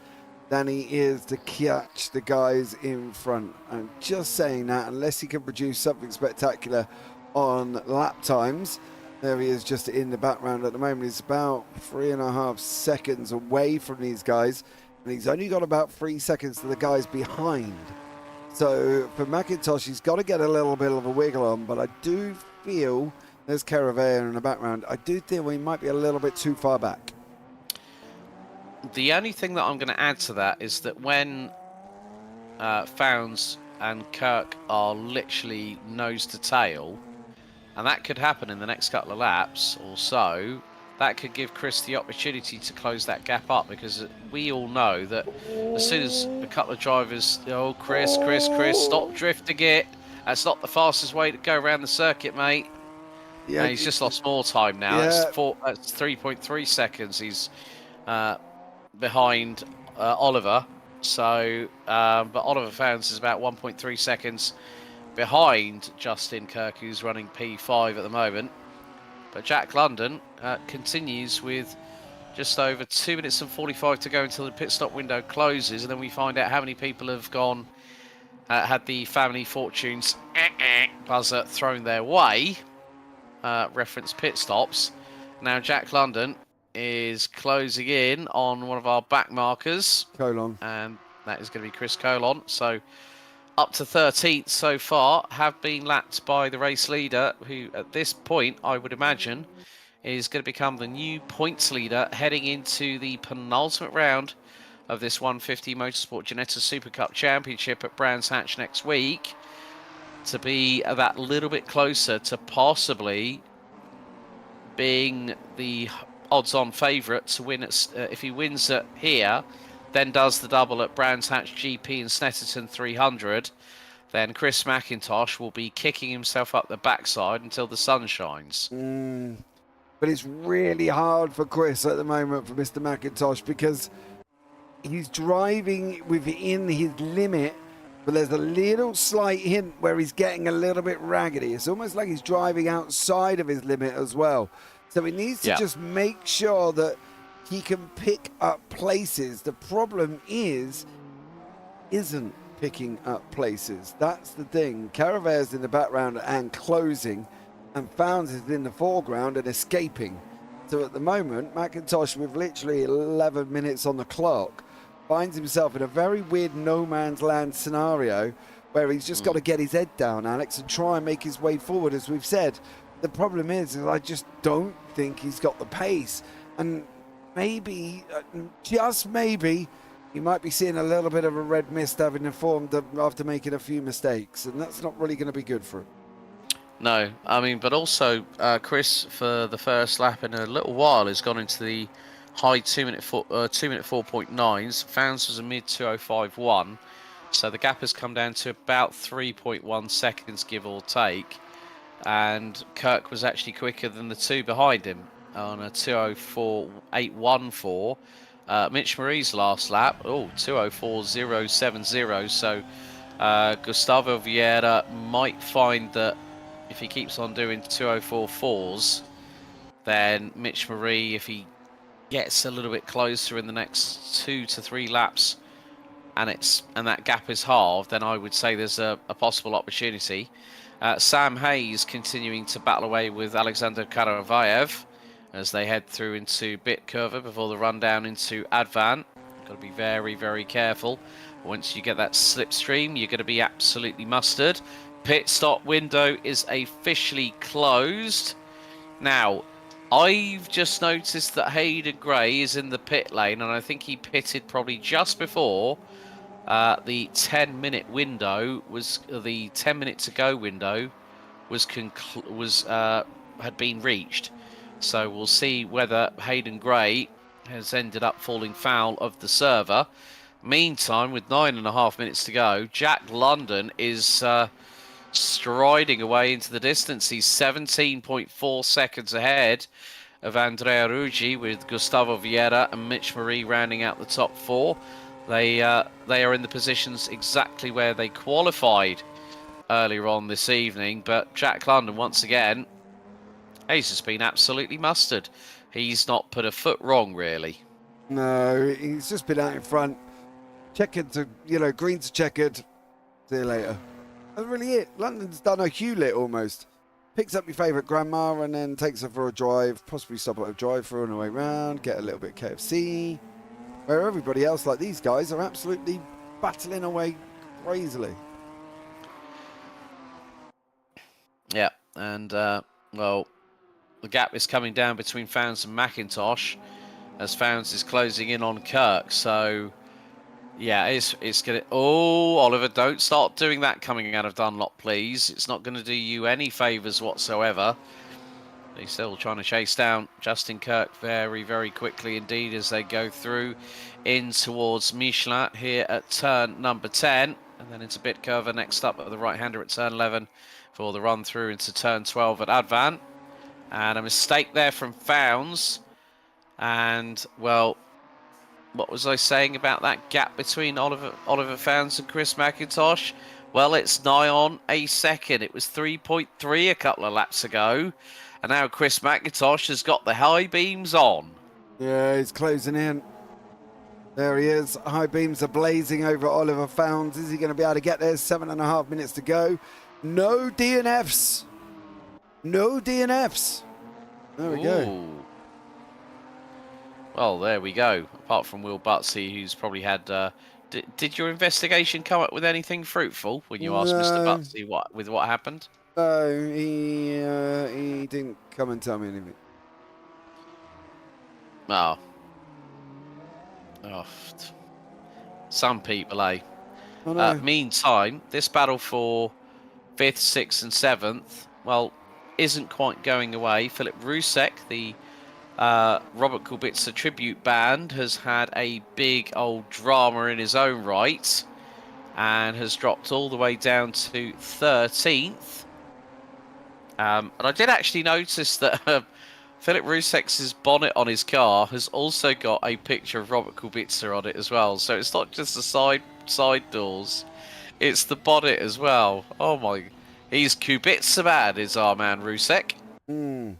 than he is to catch the guys in front. I'm just saying that, unless he can produce something spectacular on lap times. There he is just in the background at the moment. He's about 3.5 seconds away from these guys, and he's only got about 3 seconds to the guys behind. So for McIntosh, he's got to get a little bit of a wiggle on, but I do feel... There's Caravea in the background. I do think we might be a little bit too far back. The only thing that I'm going to add to that is that when Founds and Kirk are literally nose to tail, and that could happen in the next couple of laps or so, that could give Chris the opportunity to close that gap up, because we all know that as soon as a couple of drivers, Chris, stop drifting it. That's not the fastest way to go around the circuit, mate. Yeah, and he's just lost more time now. Yeah. That's 3.3 seconds. He's behind Oliver. So, but Oliver Founds is about 1.3 seconds behind Justin Kirk, who's running P5 at the moment. But Jack London continues with just over 2 minutes and 45 to go until the pit stop window closes, and then we find out how many people have gone, had the family fortunes buzzer thrown their way. Reference pit stops. Now Jack London is closing in on one of our back markers. Colon. And that is going to be Chris Colon. So up to 13th so far have been lapped by the race leader, who at this point, I would imagine, is going to become the new points leader heading into the penultimate round of this 150 Motorsport Ginetta Supercup Championship at Brands Hatch next week, to be that little bit closer to possibly being the odds-on favourite to win it. If he wins it here, then does the double at Brands Hatch GP and Snetterton 300, then Chris McIntosh will be kicking himself up the backside until the sun shines. But it's really hard for Chris at the moment, for Mr. McIntosh, because he's driving within his limit, but there's a little slight hint where he's getting a little bit raggedy. It's almost like he's driving outside of his limit as well. So he needs to just make sure that he can pick up places. The problem isn't picking up places. That's the thing. Caravere's in the background and closing, and Founds is in the foreground and escaping. So at the moment, McIntosh, with literally 11 minutes on the clock, finds himself in a very weird no man's land scenario where he's just got to get his head down, Alex, and try and make his way forward. As we've said, the problem is I just don't think he's got the pace, and maybe, just maybe, you might be seeing a little bit of a red mist having formed after making a few mistakes, and that's not really going to be good for him. No, I mean, but also Chris, for the first lap in a little while, has gone into the high 2-minute 4.9s. Founds was a mid 2:05.1, so the gap has come down to about 3.1 seconds, give or take. And Kirk was actually quicker than the two behind him on a 2:04.814. Mitch Marie's last lap, 2:04.070. So Gustavo Vieira might find that if he keeps on doing 2:04.4s, then Mitch Marie, if he gets a little bit closer in the next 2 to 3 laps, and that gap is halved, then I would say there's a possible opportunity. Sam Hayes continuing to battle away with Alexander Karavayev as they head through into Bitkurva before the run down into Advan. Got to be very, very careful. Once you get that slipstream, you're going to be absolutely mustard. Pit stop window is officially closed. Now, I've just noticed that Hayden Gray is in the pit lane, and I think he pitted probably just before the 10-minute window was the 10-minute to go window had been reached. So we'll see whether Hayden Gray has ended up falling foul of the server. Meantime, with 9.5 minutes to go, Jack London is striding away into the distance. He's 17.4 seconds ahead of Andrea Ruggi, with Gustavo Vieira and Mitch Marie rounding out the top four. They are in the positions exactly where they qualified earlier on this evening, but Jack London, once again, he's just been absolutely mustard. He's not put a foot wrong, really. No, he's just been out in front, checkered to, green to checkered. See you later. That's really it. London's done a Hewlett almost. Picks up your favourite grandma and then takes her for a drive, possibly stop at a drive-through on the way round, get a little bit of KFC. Where everybody else, like these guys, are absolutely battling away crazily. Yeah, and, well, the gap is coming down between Founds and McIntosh as Founds is closing in on Kirk. So, yeah, it's going to... Oh, Oliver, don't start doing that coming out of Dunlop, please. It's not going to do you any favours whatsoever. He's still trying to chase down Justin Kirk very, very quickly indeed as they go through in towards Michelin here at turn number 10. And then into Bitkurva next up at the right-hander at turn 11 for the run through into turn 12 at Advan. And a mistake there from Founds. And, well, what was I saying about that gap between Oliver Founds and Chris McIntosh? Well, it's nigh on a second. It was 3.3 a couple of laps ago. And now Chris McIntosh has got the high beams on. Yeah, he's closing in. There he is. High beams are blazing over Oliver Founds. Is he going to be able to get there? 7.5 minutes to go. No DNFs. No DNFs. There we go. Well, there we go. Apart from Will Butsey, who's probably had Did your investigation come up with anything fruitful when you asked Mr. No, Butsy what happened? no, he didn't come and tell me anything. Oh. Oh. Some people, eh? I know. Meantime, this battle for 5th, 6th and 7th, well, isn't quite going away. Philip Rusek, the Robert Kubica tribute band, has had a big old drama in his own right and has dropped all the way down to 13th. And I did actually notice that Philip Rusek's bonnet on his car has also got a picture of Robert Kubica on it as well. So it's not just the side doors, it's the bonnet as well. Oh my, he's Kubica mad, is our man Rusek. He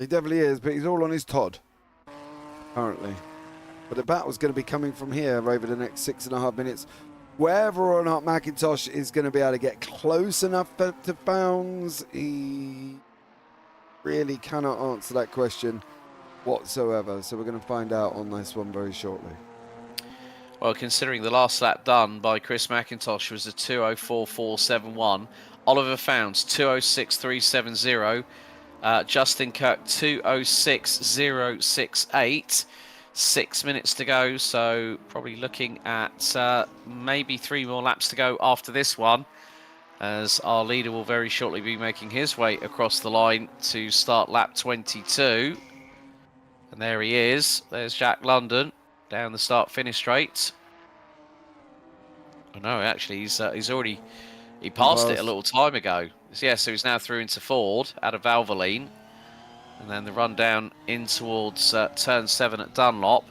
definitely is, but he's all on his Todd currently. But the battle's going to be coming from here over the next 6.5 minutes. Whether or not McIntosh is going to be able to get close enough to Founds, he really cannot answer that question whatsoever. So we're going to find out on this one very shortly. Well, considering the last lap done by Chris McIntosh was a 2:04.471, Oliver Founds 2:06.370, Justin Kirk 2:06.068. 6 minutes to go, so probably looking at maybe 3 more laps to go after this one, as our leader will very shortly be making his way across the line to start lap 22. And there he is. There's Jack London down the start-finish straight. Oh no, actually he passed it a little time ago. Yeah, so he's now through into Ford out of Valvoline. And then the run down in towards turn 7 at Dunlop.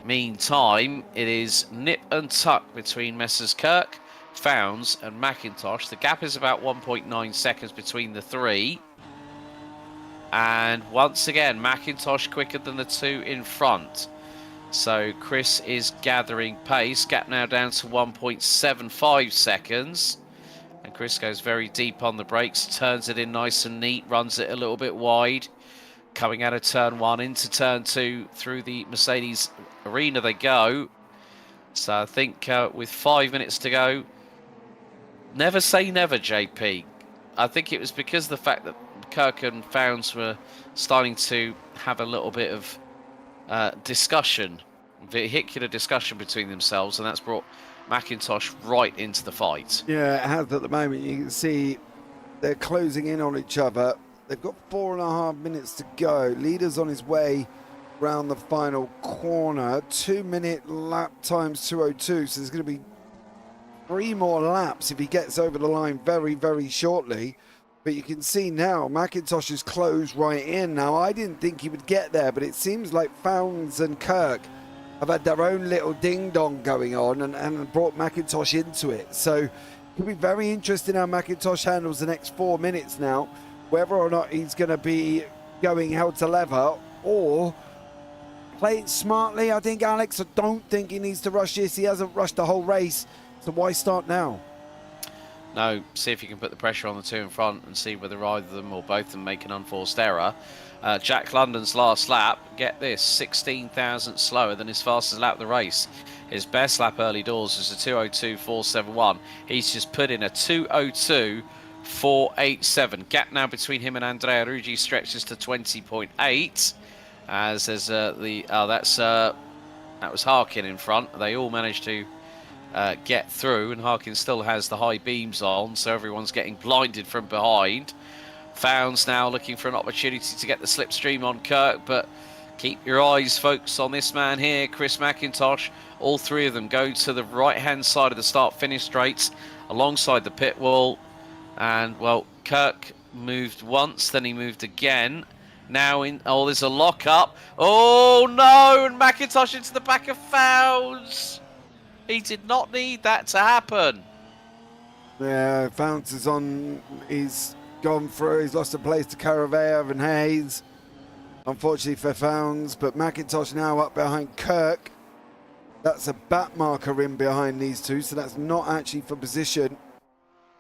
Meantime, it is nip and tuck between Messrs Kirk, Founds and McIntosh. The gap is about 1.9 seconds between the three. And once again, McIntosh quicker than the two in front. So Chris is gathering pace. Gap now down to 1.75 seconds. And Chris goes very deep on the brakes, turns it in nice and neat, runs it a little bit wide. Coming out of turn 1 into turn 2 through the Mercedes arena they go. So I think with 5 minutes to go, never say never, JP. I think it was because of the fact that Kirk and Founds were starting to have a little bit of discussion, vehicular discussion between themselves, and that's brought McIntosh right into the fight. Yeah, it has at the moment. You can see they're closing in on each other. They've got 4.5 minutes to go. Leader's on his way round the final corner. 2-minute lap times 2:02. So there's going to be 3 more laps if he gets over the line very, very shortly. But you can see now McIntosh is closed right in. Now, I didn't think he would get there, but it seems like Founds and Kirk have had their own little ding-dong going on and brought McIntosh into it. So it'll be very interesting how McIntosh handles the next 4 minutes now, whether or not he's going to be going hell to leather or play it smartly. I think, Alex, I don't think he needs to rush this. He hasn't rushed the whole race, so why start now? No, see if you can put the pressure on the two in front and see whether either of them or both of them make an unforced error. Jack London's last lap, get this, 16 thousandths slower than his fastest lap of the race. His best lap early doors was a 2:02.471. He's just put in a 2:02.487. Gap now between him and Andrea Ruggi stretches to 20.8. As there's that was Harkin in front. They all managed to get through, and Harkin still has the high beams on, so everyone's getting blinded from behind. Founds now looking for an opportunity to get the slipstream on Kirk, but keep your eyes focused on this man here, Chris McIntosh. All three of them go to the right-hand side of the start-finish straights alongside the pit wall. And, well, Kirk moved once, then he moved again. Now there's a lock-up. Oh, no! And McIntosh into the back of Founds. He did not need that to happen. Yeah, Founds is on. He's gone through. He's lost a place to Caravea and Hayes. Unfortunately for Founds, but McIntosh now up behind Kirk. That's a back marker in behind these two, so that's not actually for position.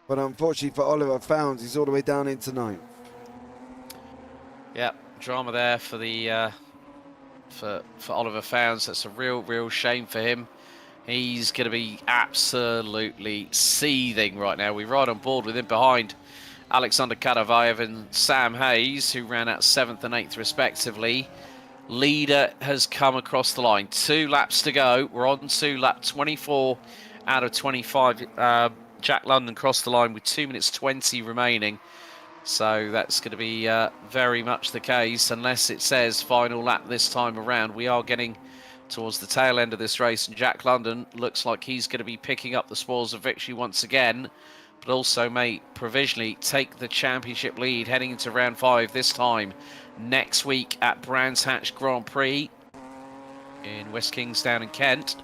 But unfortunately for Oliver Founds, he's all the way down into 9th. Yeah, drama there for the for Oliver Founds. That's a real shame for him. He's going to be absolutely seething right now. We ride on board with him behind Alexander Kadavayev and Sam Hayes, who ran out 7th and 8th respectively. Leader has come across the line. 2 laps to go. We're on to lap 24 out of 25. Jack London crossed the line with 2 minutes 20 remaining. So that's going to be very much the case, unless it says final lap this time around. We are getting towards the tail end of this race, and Jack London looks like he's going to be picking up the spoils of victory once again, but also may provisionally take the championship lead heading into round 5 this time next week at Brands Hatch Grand Prix in West Kingsdown in Kent.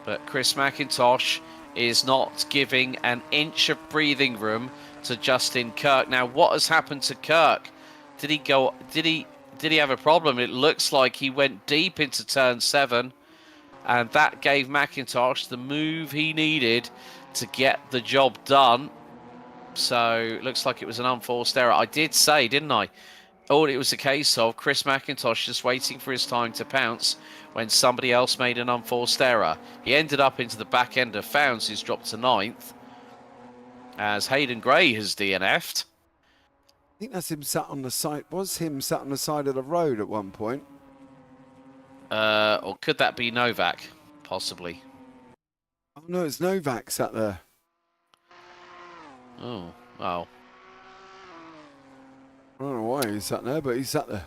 But Chris McIntosh is not giving an inch of breathing room to Justin Kirk. Now, what has happened to Kirk? Did he have a problem? It looks like he went deep into turn 7, and that gave McIntosh the move he needed to get the job done. So it looks like it was an unforced error. I did say, didn't I? All it was a case of Chris McIntosh just waiting for his time to pounce when somebody else made an unforced error. He ended up into the back end of Founds, who's dropped to 9th, as Hayden Gray has DNF'd. I think that's him sat on the side. Was him sat on the side of the road at one point? Or could that be Novak? Possibly. Oh no, it's Novak sat there. Oh, wow. I don't know why he sat there, but he sat there.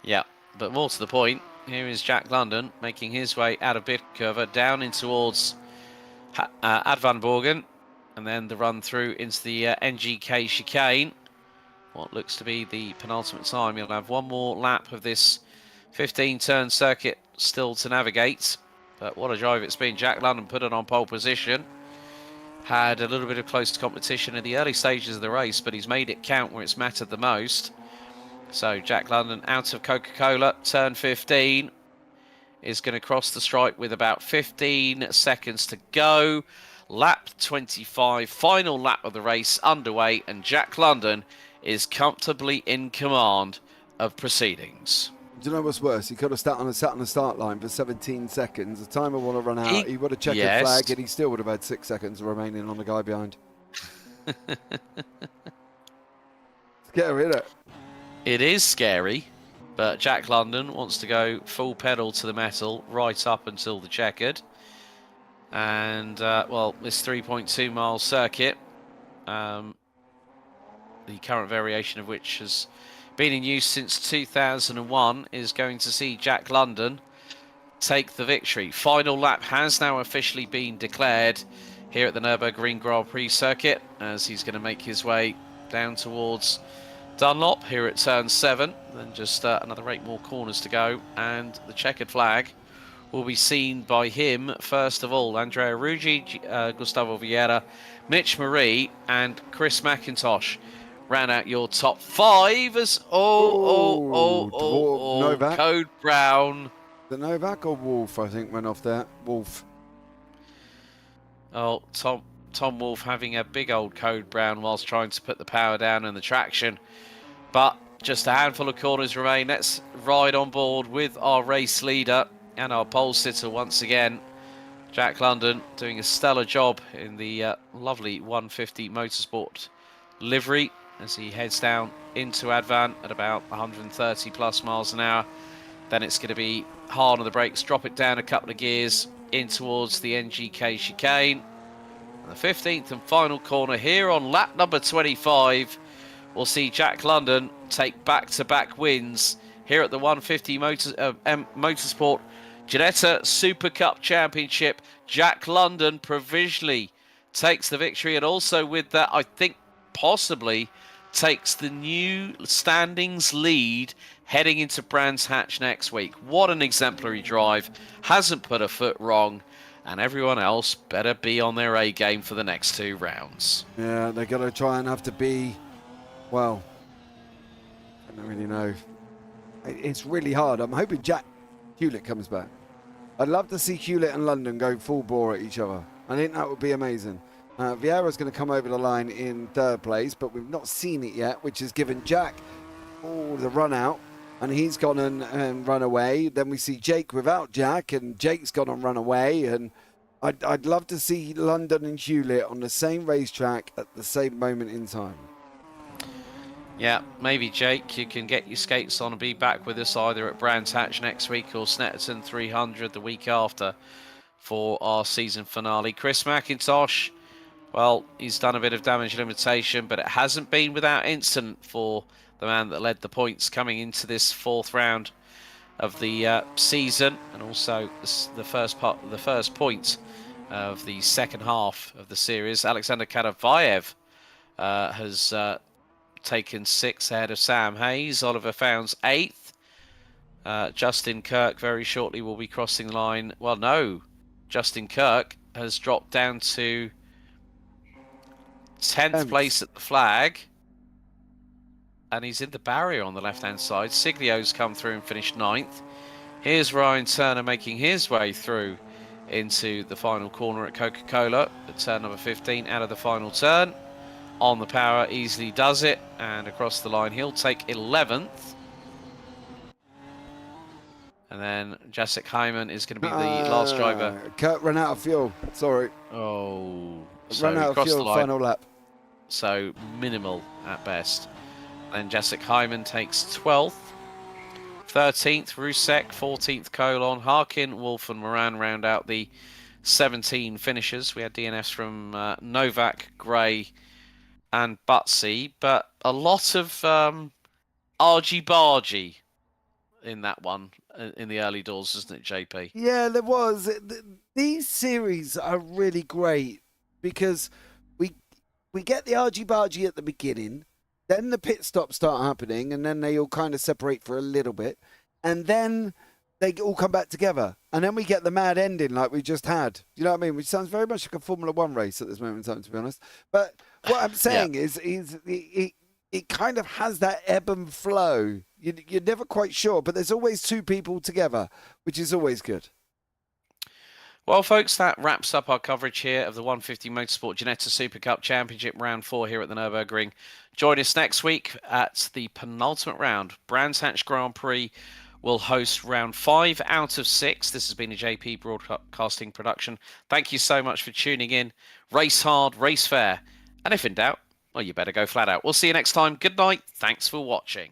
Yeah, but more to the point, here is Jack London making his way out of Bidkurve down in towards Advanborgen, and then the run through into the NGK chicane. What looks to be the penultimate time. You'll have one more lap of this 15-turn circuit still to navigate. But what a drive it's been. Jack London put it on pole position. Had a little bit of close competition in the early stages of the race, but he's made it count where it's mattered the most. So Jack London out of Coca-Cola, turn 15, is going to cross the stripe with about 15 seconds to go. Lap 25, final lap of the race underway, and Jack London is comfortably in command of proceedings. Do you know what's worse? He could have sat on the start line for 17 seconds. The timer would have run out. He would have checked the flag, and he still would have had 6 seconds remaining on the guy behind. Scary, isn't it? It is scary, but Jack London wants to go full pedal to the metal right up until the checkered. And, well, this 3.2 mile circuit, the current variation of which has been in use since 2001, is going to see Jack London take the victory. Final lap has now officially been declared here at the Nurburgring Grand Prix circuit, as he's going to make his way down towards Dunlop here at turn 7. Then just another 8 more corners to go, and the checkered flag will be seen by him first of all. Andrea Ruggi, Gustavo Vieira, Mitch Marie, and Chris McIntosh ran out your top 5 as Novak. Code Brown. The Novak or Wolf, I think, went off there. Wolf. Oh, Tom Wolf having a big old Code Brown whilst trying to put the power down and the traction. But just a handful of corners remain. Let's ride on board with our race leader and our pole sitter once again. Jack London doing a stellar job in the lovely 150 Motorsport livery as he heads down into Advan at about 130 plus miles an hour. Then it's going to be hard on the brakes, drop it down a couple of gears in towards the NGK chicane. And the 15th and final corner here on lap number 25 will see Jack London take back-to-back wins here at the 150 Motorsport Ginetta Supercup Championship. Jack London provisionally takes the victory, and also with that, I think possibly takes the new standings lead heading into Brands Hatch next week. What an exemplary drive. Hasn't put a foot wrong, and everyone else better be on their A game for the next 2 rounds. Yeah, they're going to try and have to be, well, I don't really know. It's really hard. I'm hoping Jack Hewlett comes back. I'd love to see Hewlett and London go full bore at each other. I think that would be amazing. Vieira's going to come over the line in 3rd place, but we've not seen it yet, which has given Jack the run out. and he's gone and run away. Then we see Jake without Jack, and Jake's gone and run away. And I'd love to see London and Hewlett on the same racetrack at the same moment in time. Yeah, maybe Jake, you can get your skates on and be back with us either at Brands Hatch next week or Snetterton 300 the week after for our season finale. Chris McIntosh, well, he's done a bit of damage limitation, but it hasn't been without incident for the man that led the points coming into this fourth round of the season, and also the first point of the second half of the series. Alexander Kadavayev has taken 6th ahead of Sam Hayes. Oliver Founds 8th. Justin Kirk very shortly will be crossing the line. Well, no, Justin Kirk has dropped down to 10th place at the flag, and he's in the barrier on the left-hand side. Siglio's come through and finished 9th. Here's Ryan Turner making his way through into the final corner at Coca-Cola at turn number 15 out of the final turn. On the power, easily does it, and across the line he'll take 11th. And then Jacek Hyman is going to be the last driver. Kurt ran out of fuel. Sorry. Oh, so ran out of fuel. Final lap. So minimal at best. And Jacek Hyman takes 12th. 13th, Rusek. 14th, Colon. Harkin, Wolf, and Moran round out the 17 finishers. We had DNFs from Novak, Gray, and Butsy, but a lot of argy-bargy in that one in the early doors, isn't it, JP? Yeah, there was. These series are really great because we get the argy-bargy at the beginning, then the pit stops start happening, and then they all kind of separate for a little bit, and then they all come back together, and then we get the mad ending like we just had. You know what I mean? Which sounds very much like a Formula One race at this moment in time, to be honest. But what I'm saying is it kind of has that ebb and flow. You're never quite sure, but there's always two people together, which is always good. Well, folks, that wraps up our coverage here of the 150 Motorsport Ginetta Supercup Championship Round 4 here at the Nurburgring. Join us next week at the penultimate round. Brands Hatch Grand Prix will host round 5 out of 6. This has been a JP Broadcasting production. Thank you so much for tuning in. Race hard, race fair. And if in doubt, well, you better go flat out. We'll see you next time. Good night. Thanks for watching.